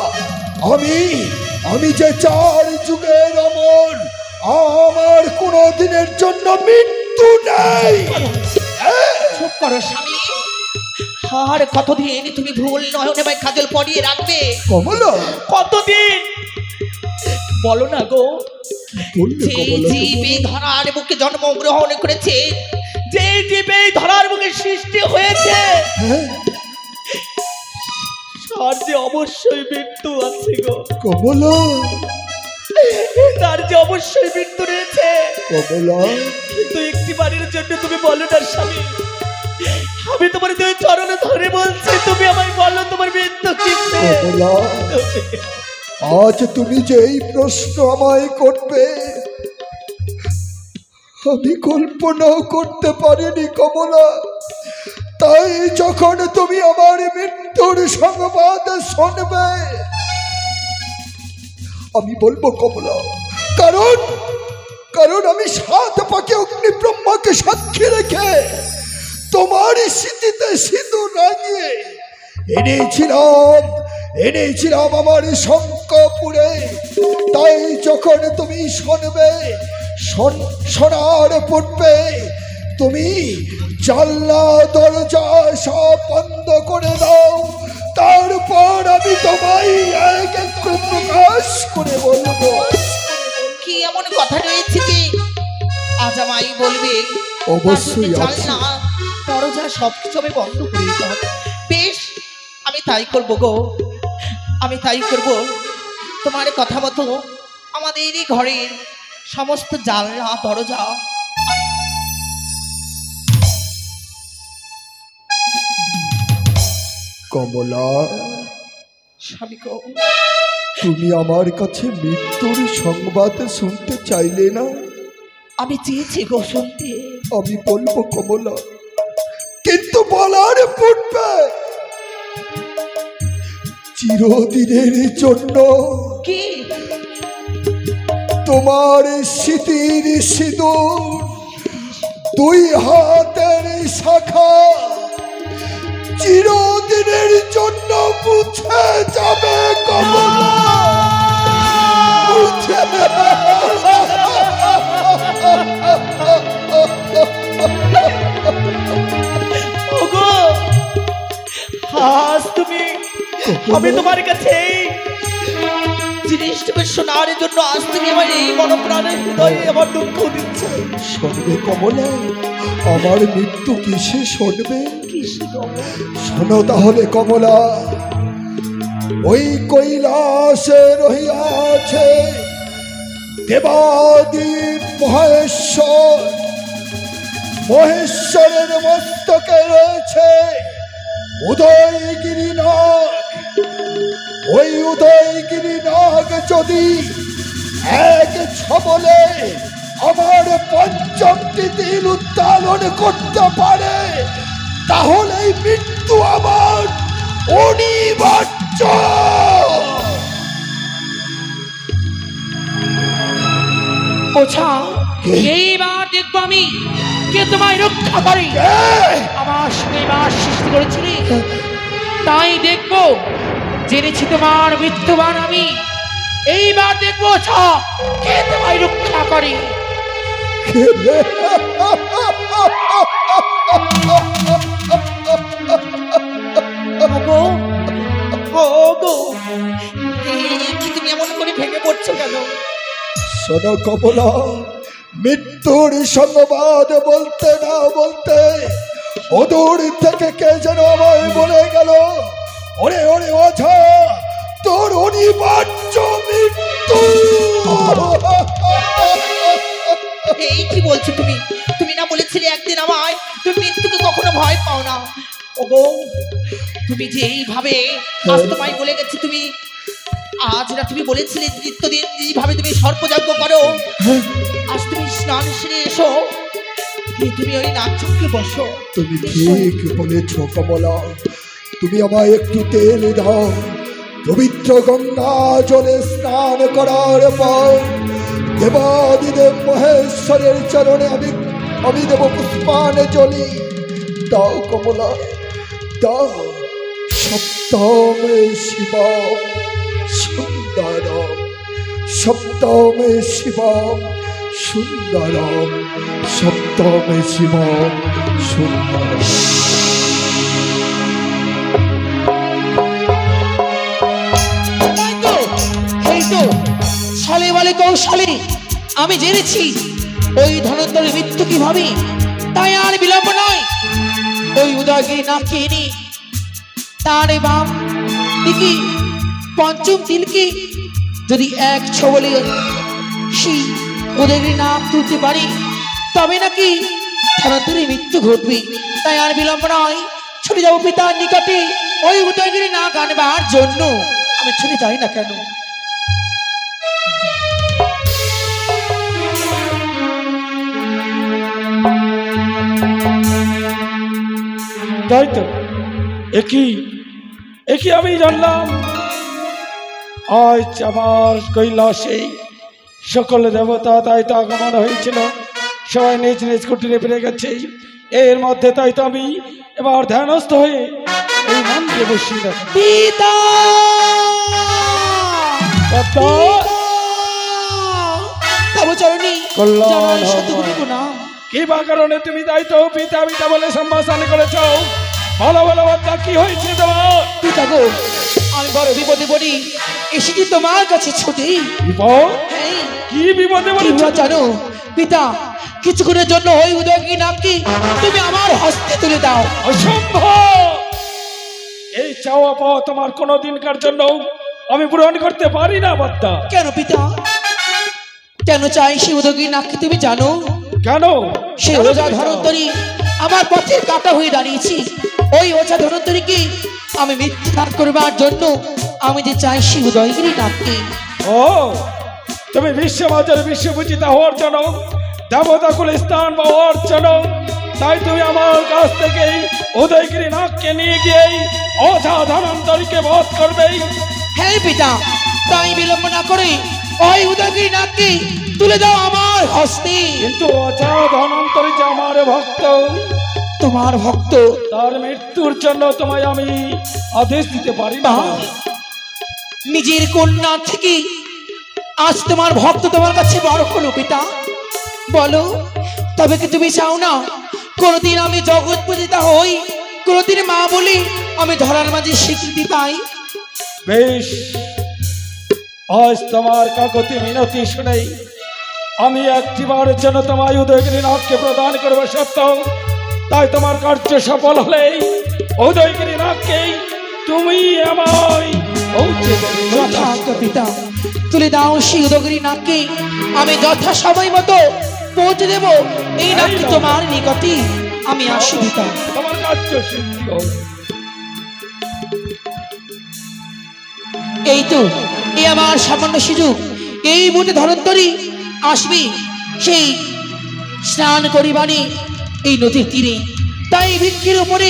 আমি যে 4 যুগের অমর, আমার কোনো দিনের জন্য মৃত্যু নেই। চুপ করো স্বামী, আর কতদিন তুমি ভুল নয়নে ভাই কাজল পরিয়ে রাখবে? কমলা কতদিন বলো না গো? বললে যে কমলা জীব এই ধরার বুকে জন্মগ্রহণ করেছে, যে জীব এই ধরার বুকে সৃষ্টি হয়েছে, তার যে অবশ্যই মৃত্যু আছে গো। কমলা তার যে অবশ্যই মৃত্যু রয়েছে। কমলা কিন্তু একটি বারের জন্য তুমি বলো না স্বামী, আমি তোমার 2 চরণ ধরে বলছি, তুমি আমায় বলো তোমার মৃত্যু কিসে? কমলা আজ তুমি যে এই প্রশ্ন আমায় করবে আমি কল্পনাও করতে পারিনি কমলা। তাই যখন তুমি আমার মৃত্যুর সংবাদ শুনবে আমি বলবো কমলা, কারণ আমি 7 পাকে অগ্নি ব্রহ্মাকে সাক্ষী রেখে তোমার স্মৃতিতে সিঁদুর লাগিয়ে এনেছিলাম আমার শঙ্কপুরে। তাই যখন তুমি শুনবে, শোনার পড়বে, তুমি জানলা দরজা সব বন্ধ করে দাও। তারপর আমি তোমায় এক একটু প্রকাশ করে বলবো। কি এমন কথা রয়েছে যে আজ আমায় বলবে? অবশ্যই আছে। জানলা দরজা সবকিছু আমি বন্ধ করে দিতে হবে। বেশ, আমি তাই করব গো, আমি তাই করব। তোমার কথা মতো আমাদের এই ঘরের সমস্ত জানলা দরজা কমলা স্বামী গো, তুমি আমার কাছে মৃত্যুর সংবাদ শুনতে চাইলে না? আমি চেয়েছি গো শুনতে। আমি বলবো কমলা, কিন্তু বলার পূর্বে চিরদিনের জন্য কি তোমার স্মৃতির সিঁদুর 2 হাতের শাখা চিরদিনের জন্য মুছে যাবে কমলা, মুছে ওগো, আজ তুমি আমি তোমার কাছে এই জিনিসটাকে শোনার জন্য আজ তুমি আমার এই মনপ্রাণের হৃদয়ে আমার দুঃখ দিচ্ছে। শুনবে কমলা, আমার মৃত্যু কিসে শুনবে? শোনো তাহলে কমলা, ওই কৈলাসে রহিয়াছে দেবাদিপ মহেশ্বর, মহেশ্বরের মস্তকে রয়েছে উদয়গিরি নাগ। ওই উদয়গিরি নাগ যদি এক ছবলে আমার 5টি দিন উত্তোলন করতে পারে তাহলে মৃত্যু আমার অনিবার্য। ওছা এইবার দেখবো আমি কে তোমায় রক্ষা করে। আমার সঙ্গে এবার সৃষ্টি করেছিলি, তাই দেখবো। জেনেছি তোমার মৃত্যুবান আমি, এইবার দেখবো ওছা কে তোমায় রক্ষা করে। ওগো, ওগো, কি তুমি এমন করে ভেঙে পড়ছো কেন? শোনো কমলা, মৃত্যুর সংবাদ বলতে না বলতে অদূর থেকে কে যেন আমায় বলে গেল, ওরে ওরে ওঝা, তোর অনিবার্য মৃত্যু। এই কি বলছো তুমি? তুমি না বলেছিলে একদিন আমায় তুমি মৃত্যুকে কখনো ভয় পাও না? ওগো, তুমি যে এইভাবে আজ তোমায় বলে গেছি, তুমি আজ না তুমি বলেছিলে নিত্যদিন যেভাবে তুমি সর্পযজ্ঞ করো, আজ তুমি স্নান সেরে এসো, তুমি ওই নাচকে বসো। তুমি ঠিক বলেছ কমলা, তুমি আমায় একটু তেল দাও, পবিত্র গঙ্গা জলে স্নান করার পর দেবাদিদেব মহেশ্বরের চরণে আমি দেব পুষ্পাঞ্জলি। দাও কমলা, দাও। সপ্তমে শিবম সুন্দরম, সপ্তমে শিবম সুন্দরম, সপ্তমে শিবম সুন্দরম। এই তো ছলে বলে কৌশলে আমি জেনেছি ওই ধনন্তরের মৃত্যু কিভাবে, তাই আর বিলম্ব নয়। ওই উদয়গিরি নামকে এনে তার বাম দিকে পঞ্চম তিলকে যদি এক ছবলে সেই উদয়গিরি নাম তুলতে পারি, তবে নাকি ধনন্তরের মৃত্যু ঘটবে। তাই আর বিলম্ব নয়, ছুটে যাবো পিতার নিকটে ওই উদয়গিরি না গানবার জন্য। আমি ছুটে যাই না কেন? তাই তো, একই আমি জানলাম আজ আমার কৈলাসে সকল দেবতা তাই তো আগমন হয়েছিল, সবাই নিজ নিজ কুটিরে ফিরে গেছে। এর মধ্যে তাই তো আমি এবার ধ্যানস্থ হয়ে এই মন্দিরে বসি না। পিতা তব চরণে কল্যাণ জানাই শতকোটি প্রণাম। কি বা কারণে তুমি তাই তো পিতা পিতা বলে সম্ভাষণ করেছ? ভালো ভালো বাচ্চা, কি হয়েছে তোমার? পিতা গো, আমি বড় বিপদে পড়ি, এসেছি তোমার কাছে ছুটে। বিপদ? এই, কি বিপদে কি বলেছ? বা জানো পিতা, কিছুক্ষণের জন্য ওই উদয়গিরি নামকে তুমি আমার হস্তে তুলে দাও। অসম্ভব! এই চাওয়া পাওয়া তোমার কোনো দিনকার জন্য আমি পূরণ করতে পারি না বাদ্দা। কেন পিতা, কেন চাই সেই উদয়গিরি নামকে তুমি জানো? কেন? সেই ওঝা ধনন্তরী আমার পথের কাটা হয়ে দাঁড়িয়েছি। ওই ওঝা ধনন্তরীকে আমি মিথ্যা করবার জন্য আমি যে চাই সেই উদয়গিরি নামকে। ও, তুমি বিশ্ববাজারে বিশ্বপূজিতা হওয়ার জন্য, দেবতা কুলে স্থান পাওয়ার জন্য, তাই তুমি আমার কাছ থেকে উদয়গিরি নাগকে নিয়ে গিয়ে ওঝা ধনন্তরীকে বধ করবে। হ্যাঁ পিতা, তাই বিলম্ব না করে ওই উদয়গিরি নাগকে তুলে দাও আমার হস্তে। কিন্তু ওঝা ধনন্তরী যে আমার ভক্ত, তোমার ভক্ত, তার মৃত্যুর জন্য তোমায় আমি আদেশ দিতে পারি না। নিজের কন্যা থেকে আজ তোমার ভক্ত তোমার কাছে বড় হলো পিতা। বলো, তবে কি তুমি চাও না কোনদিন আমি জগৎ পূজিতা হই, কোনদিন মা বলি আমি ধরার মাঝে স্বীকৃতি পাই? বেশ, আজ তোমার কাকতি মিনতি শুনেই আমি একটিবারের জন্য তোমায় উদয়গিরি নাগকে প্রদান করবো সত্য। তাই তোমার কার্য সফল হলেই উদয়গিরি নাগকেই তুমি আমায় পৌঁছে দেবে। যথার্থ পিতা, তুলে দাও সেই উদয়গিরি নাগকে, আমি যথা সময় মতো পৌঁছে দেব এই নাগকে তোমার নিকটে। আমি আসি পিতা। তোমার কার্য সিদ্ধি হোক। এই তো, এই আমার সামান্য সুযোগ। এই মুহূর্তে ধনন্তরী আসবি সেই স্নান করিবানি এই নদীর তীরে। তাই বৃক্ষের উপরে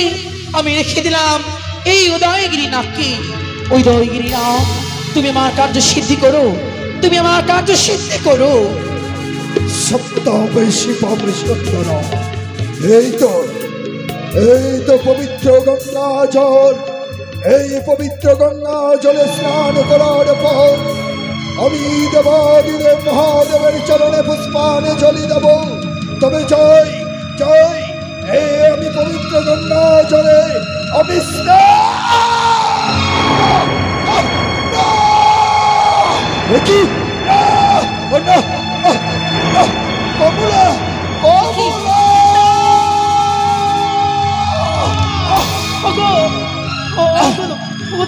আমি রেখে দিলাম এই উদয়গিরি নাগকে। উদয়গিরি নাগ, তুমি আমার কার্য সিদ্ধি করো, তুমি আমার কার্য সিদ্ধি করো। সপ্তমে শিবম সুন্দরম। এই তো পবিত্র গঙ্গা জল, এই পবিত্র গঙ্গা জলে স্নান করার পর আমি দেবাদিদেব মহাদেবের চরণে পুষ্পাঞ্জলি দেব। তবে জয় জয় আমি পবিত্র গঙ্গা জলে আমি কি কমলা কমলা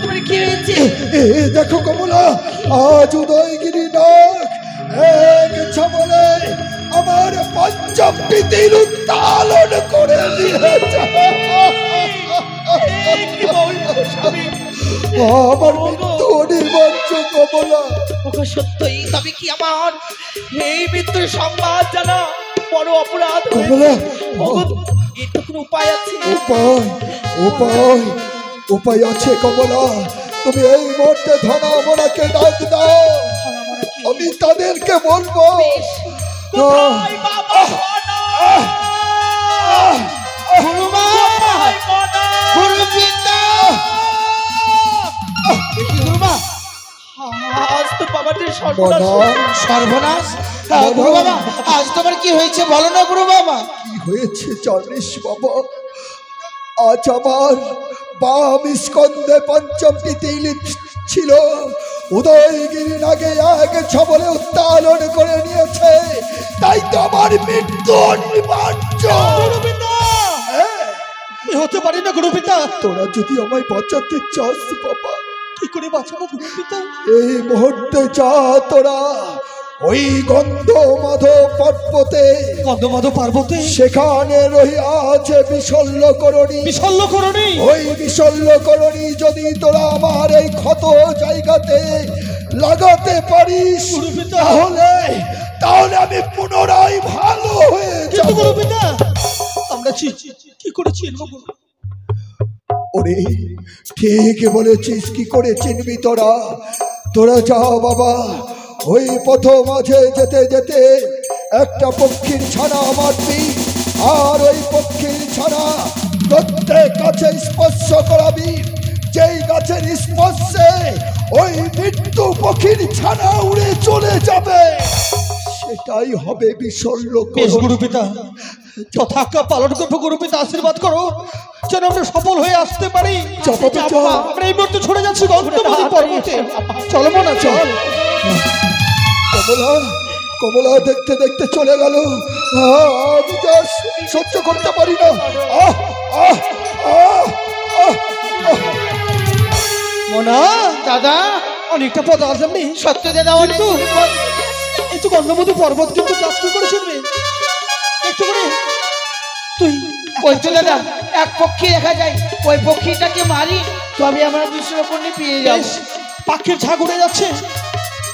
তোমার কি হয়েছে? দেখো কমলা, আজ উদয়গিরি নাগ এক ছবলে আমার পঞ্চম প্রীতির উত্তালন করে দিয়েছে। আমার মৃত্যু অনিবার্য কমলা। সত্যই তবে কি আমার এই মৃত্যুর সংবাদ জানা বড় অপরাধ কমলা, এর তো কোনো উপায় আছে? উপায় উপায় আছে কমলা। তুমি এই মুহূর্তে ধনা মনাকে ডাক দাও, আমি তাদেরকে বলবো। কোথায় বাবা ধনা? গুরুমা, গুরুপিতা, গুরুমা, আজ তো বাবাদের সর্বনাশ। সর্বনাশ। গুরু বাবা, আজ তোমার কি হয়েছে বলো না গুরু বাবা। কি হয়েছে জানিস বাবা? আজ আমার বাম স্কন্ধে পঞ্চম প্রীতি ছিল, উদয়গিরি নাগে এক ছবলে উত্তালন করে নিয়েছে, তাই তো আমার মৃত্যু অনিবার্য। হতে পারি না গুরুপিতা। তোরা যদি আমায় বাঁচাতে চাস বাবা, কি করে বাঁচাবো গুরুপিতা? এই মুহূর্তে যা তোরা ওই গন্ধমাধব পর্বতে, গন্ধমাধব পার্বতে সেখানে রহিয়া আছে বিশল্যকরণী। বিশল্যকরণী? ওই বিশল্যকরণী যদি তোরা আমার এই ক্ষত জায়গাতে লাগাতে পারিস, তাহলে তাহলে আমি পুনরায় ভালো হয়ে যাব। গুরুপিতা, আমরা কি করে চিনব? ওরে ঠিক বলেছিস, কি করে চিনবি তোরা? তোরা যা বাবা, ওই পথ মাঝে যেতে যেতে একটা পক্ষীর ছানা মারবি, আর ওই পক্ষীর ছানা প্রত্যেক গাছে স্পর্শ করাবি। যেই গাছের স্পর্শে ওই মৃত্যু পক্ষীর ছানা উড়ে চলে যাবে, সেটাই হবে বিশল্যকরণী। গুরুপিতা, যথাজ্ঞা পালন করবো। গুরুপিতা, আশীর্বাদ করো যেন আমরা সফল হয়ে আসতে পারি। আমরা এই মুহূর্তে ছড়ে যাচ্ছি গন্ধমাধব পর্বতে। চলো মনা, চল। কমলা, কমলা দেখতে দেখতে চলে গেল। আমি যা সহ্য করতে পারি না। মোনা, দাদা, অনেকটা পথ আসেননি। সত্য দাদা, অনেক একটু গন্ধমাধব পর্বত কিন্তু কাজ কি করে চিনবে? একটু করে তুই ওই তো দাদা এক পক্ষী দেখা যায়, ওই পক্ষীটাকে মারি তবে আমরা বিশ্বকর্ণী পেয়ে যাব। পাখির ঝাঁক উড়ে যাচ্ছে,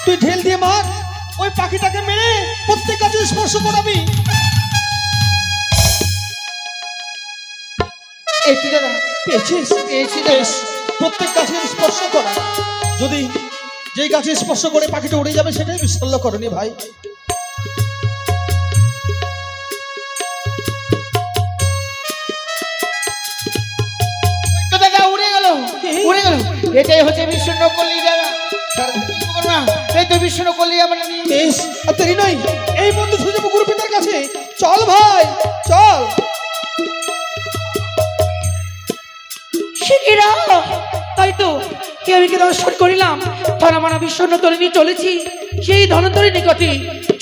তুই ঢেল দিয়ে মার, ওই পাখিটাকে মেরে প্রত্যেক কাছে স্পর্শ করাবি। এই তো দাদা, পেয়েছিস? পেয়েছি দাদা। প্রত্যেক গাছে স্পর্শ করা, যদি যেই গাছে স্পর্শ করে পাখিটা উড়ে যাবে সেটাই বিশল্যকরণী ভাই। তো দাদা উড়ে গেল, উড়ে গেল। এটাই হচ্ছে বিশ্বকর্ণী দাদা। এই তো বিশ্বকর্ণী আমরা নিয়ে বেশ, আর দেরি নয়, এই বন্ধু ছুটে যাবো গুরুপিতার কাছে। চল ভাই, চল। শিখিরা, তাই তো আমি কি দর্শন করিলাম, ধনমানা বিশ্বতরে নিয়ে চলেছি সেই ধনন্তরের নিকটে।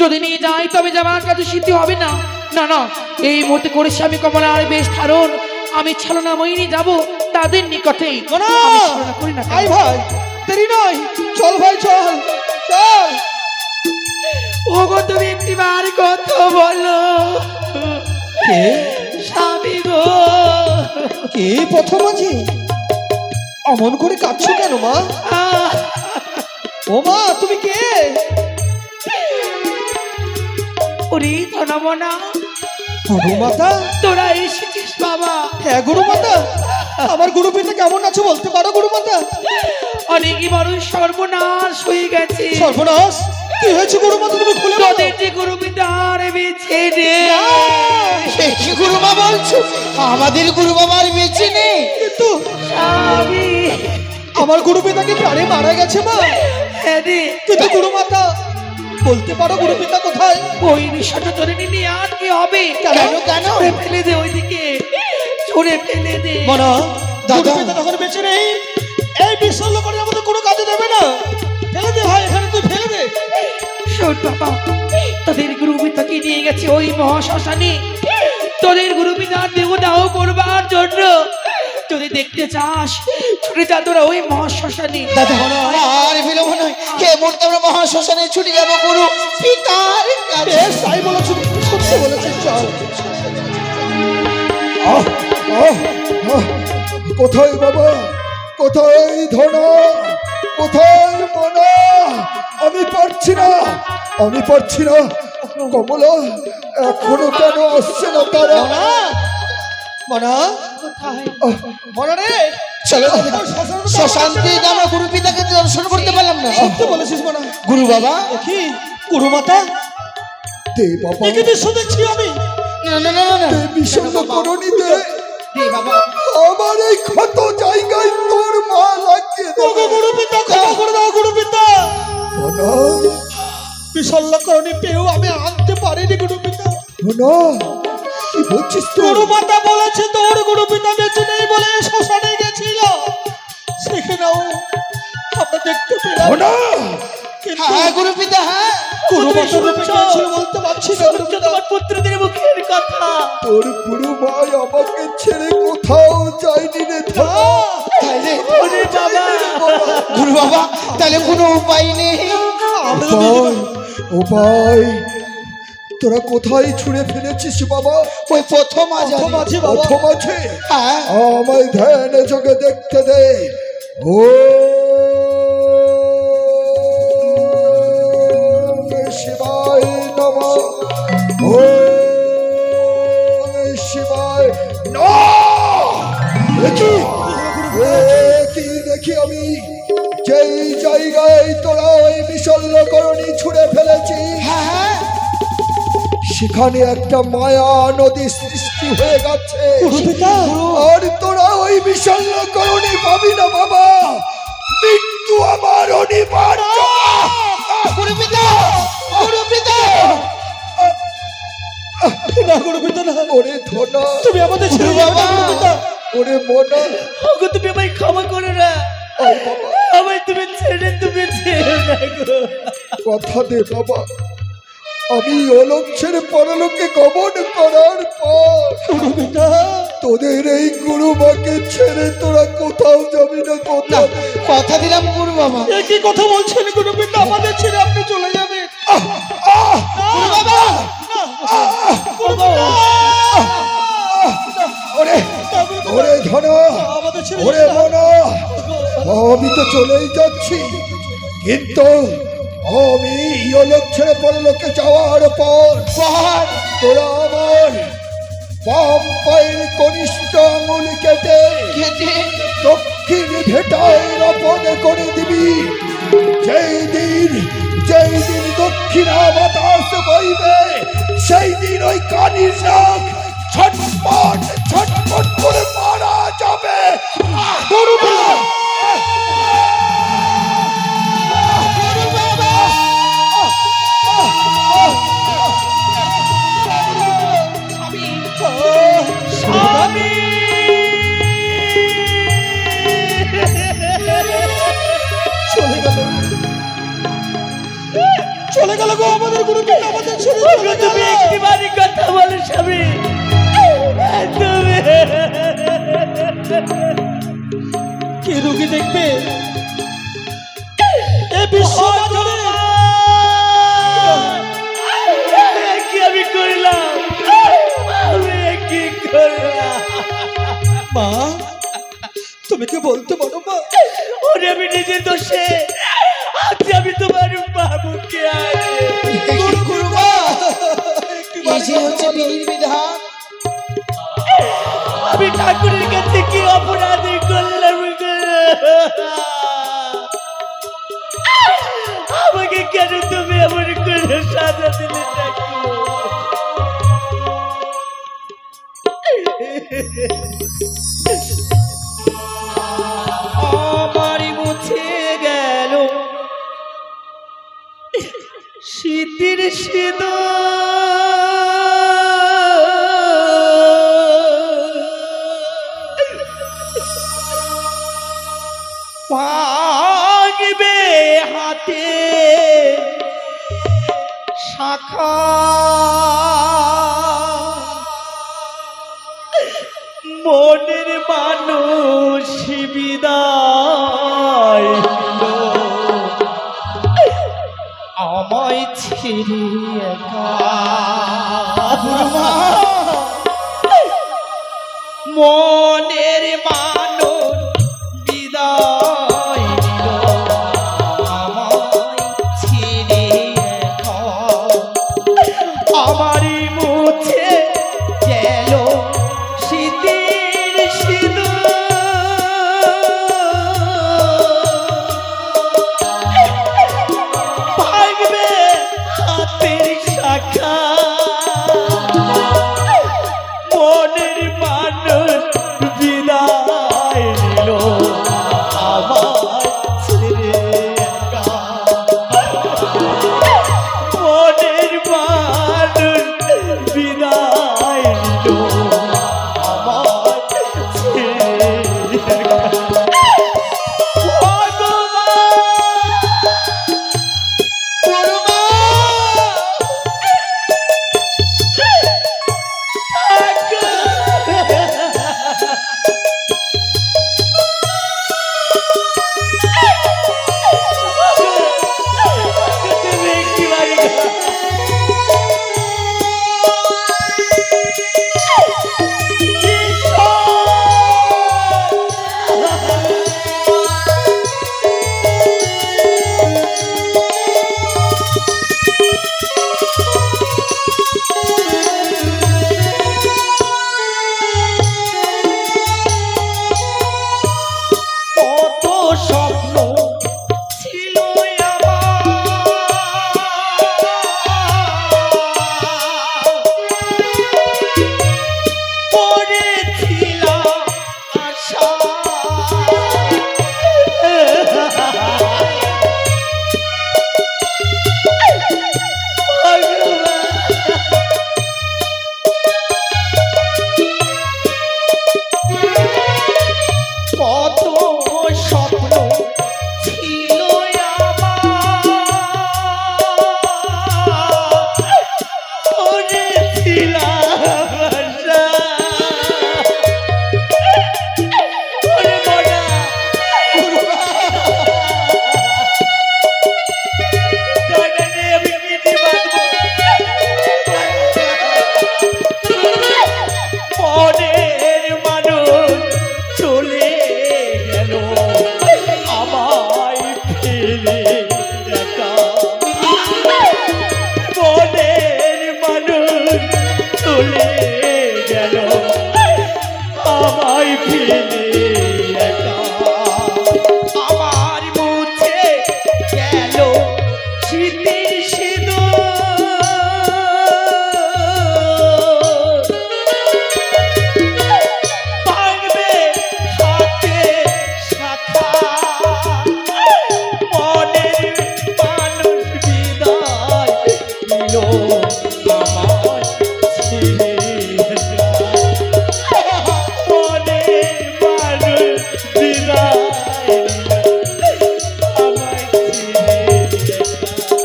যদি নিয়ে যাই তবে যাবার কাছে সিদ্ধি হবে না। না না, এই মুহূর্তে করেছি আমি কমলার বেশ ধারণ, আমি ছলনা ময়নি যাব তাদের নিকটেই। আমি ছলনা করি না। আই ভাই, দেরি নয়, চল ভাই, চল চল। ওগো তুমি একটি বার কথা বলো। স্বামী গো, কে প্রথম আছে? অমন করে কাঁদছো কেন মা? ও মা, তুমি কে? ওরে ধনমনা, গুরুমাতা, তোরা এসেছিস বাবা। হ্যাঁ গুরুমাতা, আমার গুরুপিতা কেমন আছে বলতে পারো গুরুমাতা? অনেকই বড় সর্বনাশ হয়ে গেছে। সর্বনাশ? কি হয়েছে গুরুমাতা, তুমি খুলে বলো। তোদের যে গুরুপিতা আর বেঁচে নেই। কি গুরুমা বলছো? আমাদের গুরু বাবার বেঁচে নেই? কিন্তু স্বামী, আমার গুরুপিতা কি প্রাণে মারা গেছে মা? হ্যাঁ রে। কিন্তু গুরুমাতা, বলতে পারো গুরু পিতা কোথায়? ওই নিঃস্বার্থ ধরে নিয়ে আর কি হবে? কেন কেন ছুঁড়ে ফেলে দে ওইদিকে, ছুঁড়ে ফেলে দে। মনা গুরু দাদা। পিতা তখন বেঁচে নেই, এই বিশল্য করে আমাদের কোনো কাজে দেবে না। ফেলে দে ভাই, এখানে তুই ফেলে দে। শোন বাবা, তোদের গুরু পিতাকে নিয়ে গেছে ওই মহাশ্মশানে তোদের গুরু পিতার দেবদাহ করবার জন্য। যদি দেখতে চাস ছুটে যা তোরা ওই মহাশ্মশানে। দাদা আর বিলম্ব নয়, কে মুহূর্তে আমরা মহাশ্মশানে ছুটে যাবো গুরু পিতার কাছে। বেশ তাই বলেছিস, সত্যি বলেছিস, চল। আহ, আহ, আহ, কোথায় বাবা, কোথায় ধনা, কোথায় মনা? আমি পারছি না, আমি পারছি না। কমলা এখনো কেন আসছে না তারা? মনা কোথায়? মনা রে, চলো শ্মশান্তি আমরা গুরু পিতাকে দর্শন করতে পারলাম না। সত্যি বলেছিস মনা। গুরু বাবা, কি গুরু মাতা, দে বাবা, কি দৃশ্য দেখছি আমি? না না না না দে বিষণ্ণ করণি দে। দে বাবা। আমার এই ক্ষত জায়গায় তোর মা লাগিয়ে ওগো গুরু পিতা, ক্ষমা করে দাও গুরু পিতা। মনা, বিশল্যকরণী পেয়েও আমি আনতে পারিনি গুরু পিতা। মনা, কি বলছিস তুই? গুরু মাতা বলেছে তোর গুরু পিতা বেঁচে নেই বলে শ্মশানে গেছিল, সেখানেও আমরা দেখতে পেলাম। মনা, কিন্তু হ্যাঁ গুরু পিতা, হ্যাঁ গুরু মাতা রূপে ছিল বলতে পারছি না গুরু পিতা। তোমার পুত্রদের মুখের কথা। তোর গুরু মাই আমাকে ছেড়ে কোথাও যায়নি রে ধনা। তাইলে ওরে বাবা, গুরু বাবা, তাহলে কোনো উপায় নেই। ভাই, ও ভাই, তোরা কোথায় ছুঁড়ে ফেলেছিস বাবা? ওই প্রথম প্রথম আছে বাবা। প্রথম আছে, হ্যাঁ আমায় ধ্যানে চোখে দেখতে দে। ও শিবায় নমঃ, ও শিবায় নমঃ। কি দেখি আমি, যেই জায়গায় তোরা ওই বিশল্যকরণী ছুঁড়ে ফেলেছিস হ্যাঁ হ্যাঁ সেখানে একটা মায়া নদী সৃষ্টি হয়ে গেছে। গুরু পিতা, আর তোরা ওই বিশল্যকরণী পাবি না বাবা, মৃত্যু আমার অনিবার্য। গুরু পিতা, গুরু পিতা। না গুরু পিতা না, ওরে ধনা, তুমি আমাদের ছেড়ে যাবে না গুরু পিতা। ওরে মনা, ওগো তুমি আমায় ক্ষমা করে না, আয় বাবা, আমায় তুমি ছেড়ে না গো। কথা দে বাবা, আমি অলক্ষের পরলোকে গমন করার পর গুরু পিতা, তোদের এই গুরু মাকে ছেড়ে তোরা কোথাও যাবি না। কোথাও কথা দিলাম গুরু বাবা। এ কি কথা বলছেন গুরু পিতা? আমাদের ছেড়ে আপনি চলে যাবেন? গুরু বাবা, গুরু পিতা, ওরে ওরে ধনা, আমাদের ছেড়ে ওরে মনা, আমি তো চলেই যাচ্ছি, কিন্তু আমি ইয়লক্ষের পরলোকে যাওয়ার পর তোরা আমার বাম পায়ের কনিষ্ঠ আঙুল কেটে কেটে দক্ষিণ ভেটায় রোপণ করে দিবি। যেই দিন দক্ষিণা বাতাস বইবে, সেই দিন ওই কানির নাক ছটপট ছটপট করে মারা যাবে। গুরু বাবা! গুরু বাবা! স্বামী, চলে গেল গো আমাদের গুরু পিতা, আমাদের ছেড়ে চলে গেল। তুমি একটিবারই কথা বলো স্বামী, তুমি কে রোগী দেখবে এ বিশ্ব বাজারে? কি আমি করলাম, আমি কি করলাম? মা, তুমি কি বলতে পারো মা? ওরে আমি নিজের দোষে আজ আমি তোমার বাবুকে এই যে হচ্ছে বিধির বিধান। আমি ঠাকুরের কাছে কি অপরাধ করলাম গো? আমাকে কেন তুমি এমন করে সাজা দিলে ঠাকুর? আমারই মুছে গেল ভাগবে হাতে শাখা মনের মানুষ বিদায় আমায় ছেড়ে একা মনের মানুষ বিদায় নিল আমায় ছেড়ে একা আমারই মুছে গেল শীতের সিঁদুর ভাগবে হাতের শাখা মনের মানুষ বিদায় নিল আমার ছেড়ে একা মনের মানুষ বিদায় নিল আমার ছেড়ে একা। কত স্বপ্ন ছিল পড়েছিলাম আশা কত স্বপ্ন ছিল মনের মানুষ চলে গেল আমায় ফেলে একা মনের মানুষ চলে গেল আমায় ফেলে একা আমার মুছে গেল শীতের সিঁদুর ভাগবে হাতে শাখা মনের মানুষ বিদায় নিল আমায় ছেড়ে একা মনের মানুষ বিদায় নিল আমায় ছেড়ে একা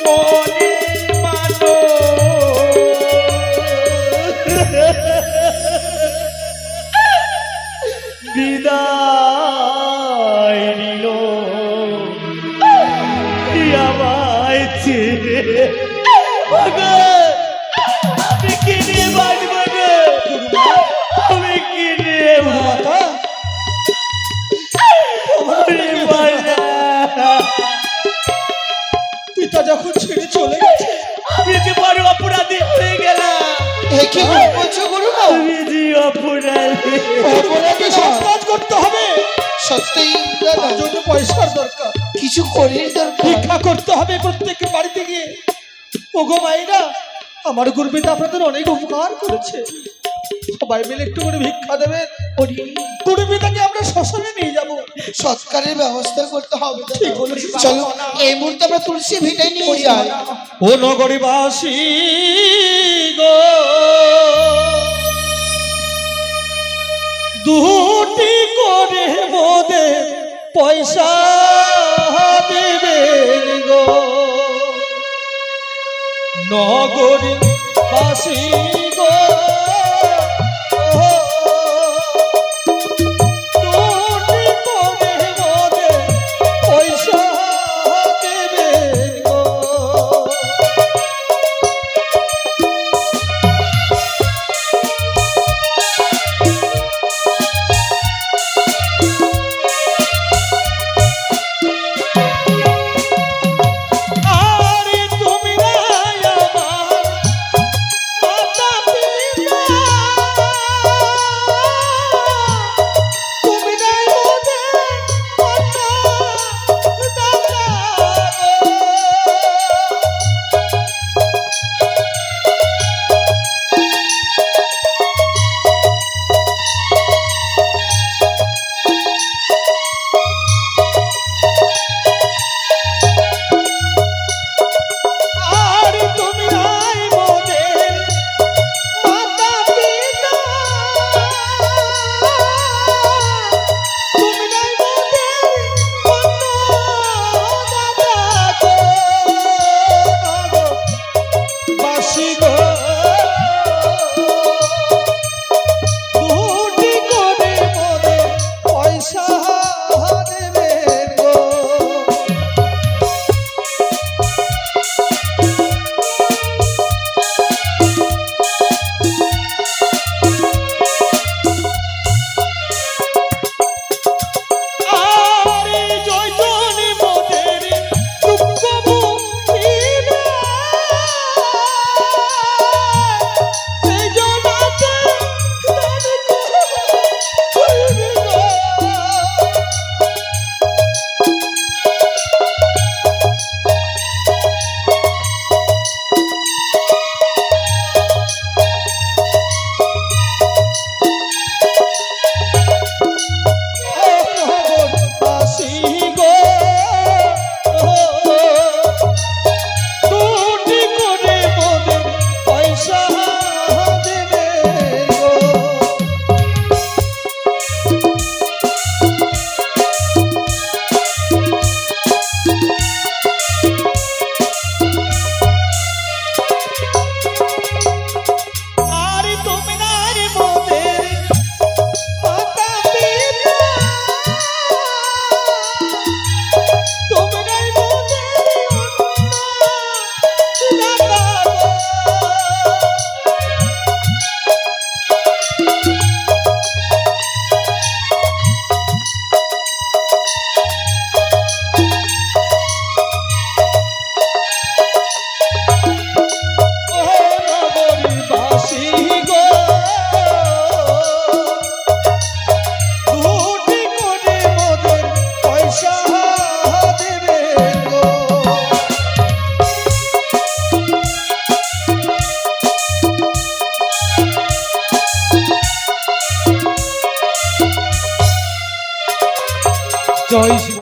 মনের মানুষ বিদায় নিল আমায় ছেড়ে ওগো, আমি কি নিয়ে বাঁচব গো? আমি কি নিয়ে পিতা যখন ছেড়ে চলে গেছে আমি যে বড় অপরাধী হয়ে গেলাম কি বলছো গুরুমা? আমি যে অপরাধী অপরাধী সব কাজ করতে হবে। সত্যি তার জন্য পয়সার দরকার, কিছু করির দরকার। ভিক্ষা করতে হবে প্রত্যেকের বাড়িতে গিয়ে। ওগো মায়েরা, আমার গুরুপিতা আপনাদের অনেক উপকার করেছে, সবাই মিলে একটু করে ভিক্ষা দেবেন। ওরে, কুড়মিটাকে আমরা শ্মশানে নিয়ে যাব। সৎকারের ব্যবস্থা করতে হবে। ঠিক বলেছি। চলো এই মুহূর্তে আমরা তুলসী ভিটায় নিয়ে যাই। ও নগরীবাসী গো, দুটি করে মোদের পয়সা দেবেন গো। নগরীবাসী গো, দুটি করে মোদের পয়সা দেবেন গো। আরে তুমি নাই আমার মাতা পিতা, তুমি নাই মোদের কন্যা দাতা গো। আর তুমি নাই মোদের মাতা পিতা, তুমি নাই মোদের কন্যা দাতা গো। বাসি গো, দুটি করে মোদের পয়সা দেবেন গো। আরে জয়জনী মোদের দুঃখ মুক্তিবে, সেই জনাতে দান করিবে গো। নগরবাসী গো, দুটি করে মোদের পয়সা দেবে গো। আরে তুমি নাই মোদের মাতা পিতা, তুমি নাই মোদের কন্যা দাতা গো। ও নগরীবাসী গো, দুটি করে মোদের পয়সা দেবেন গো। জয় শ্রী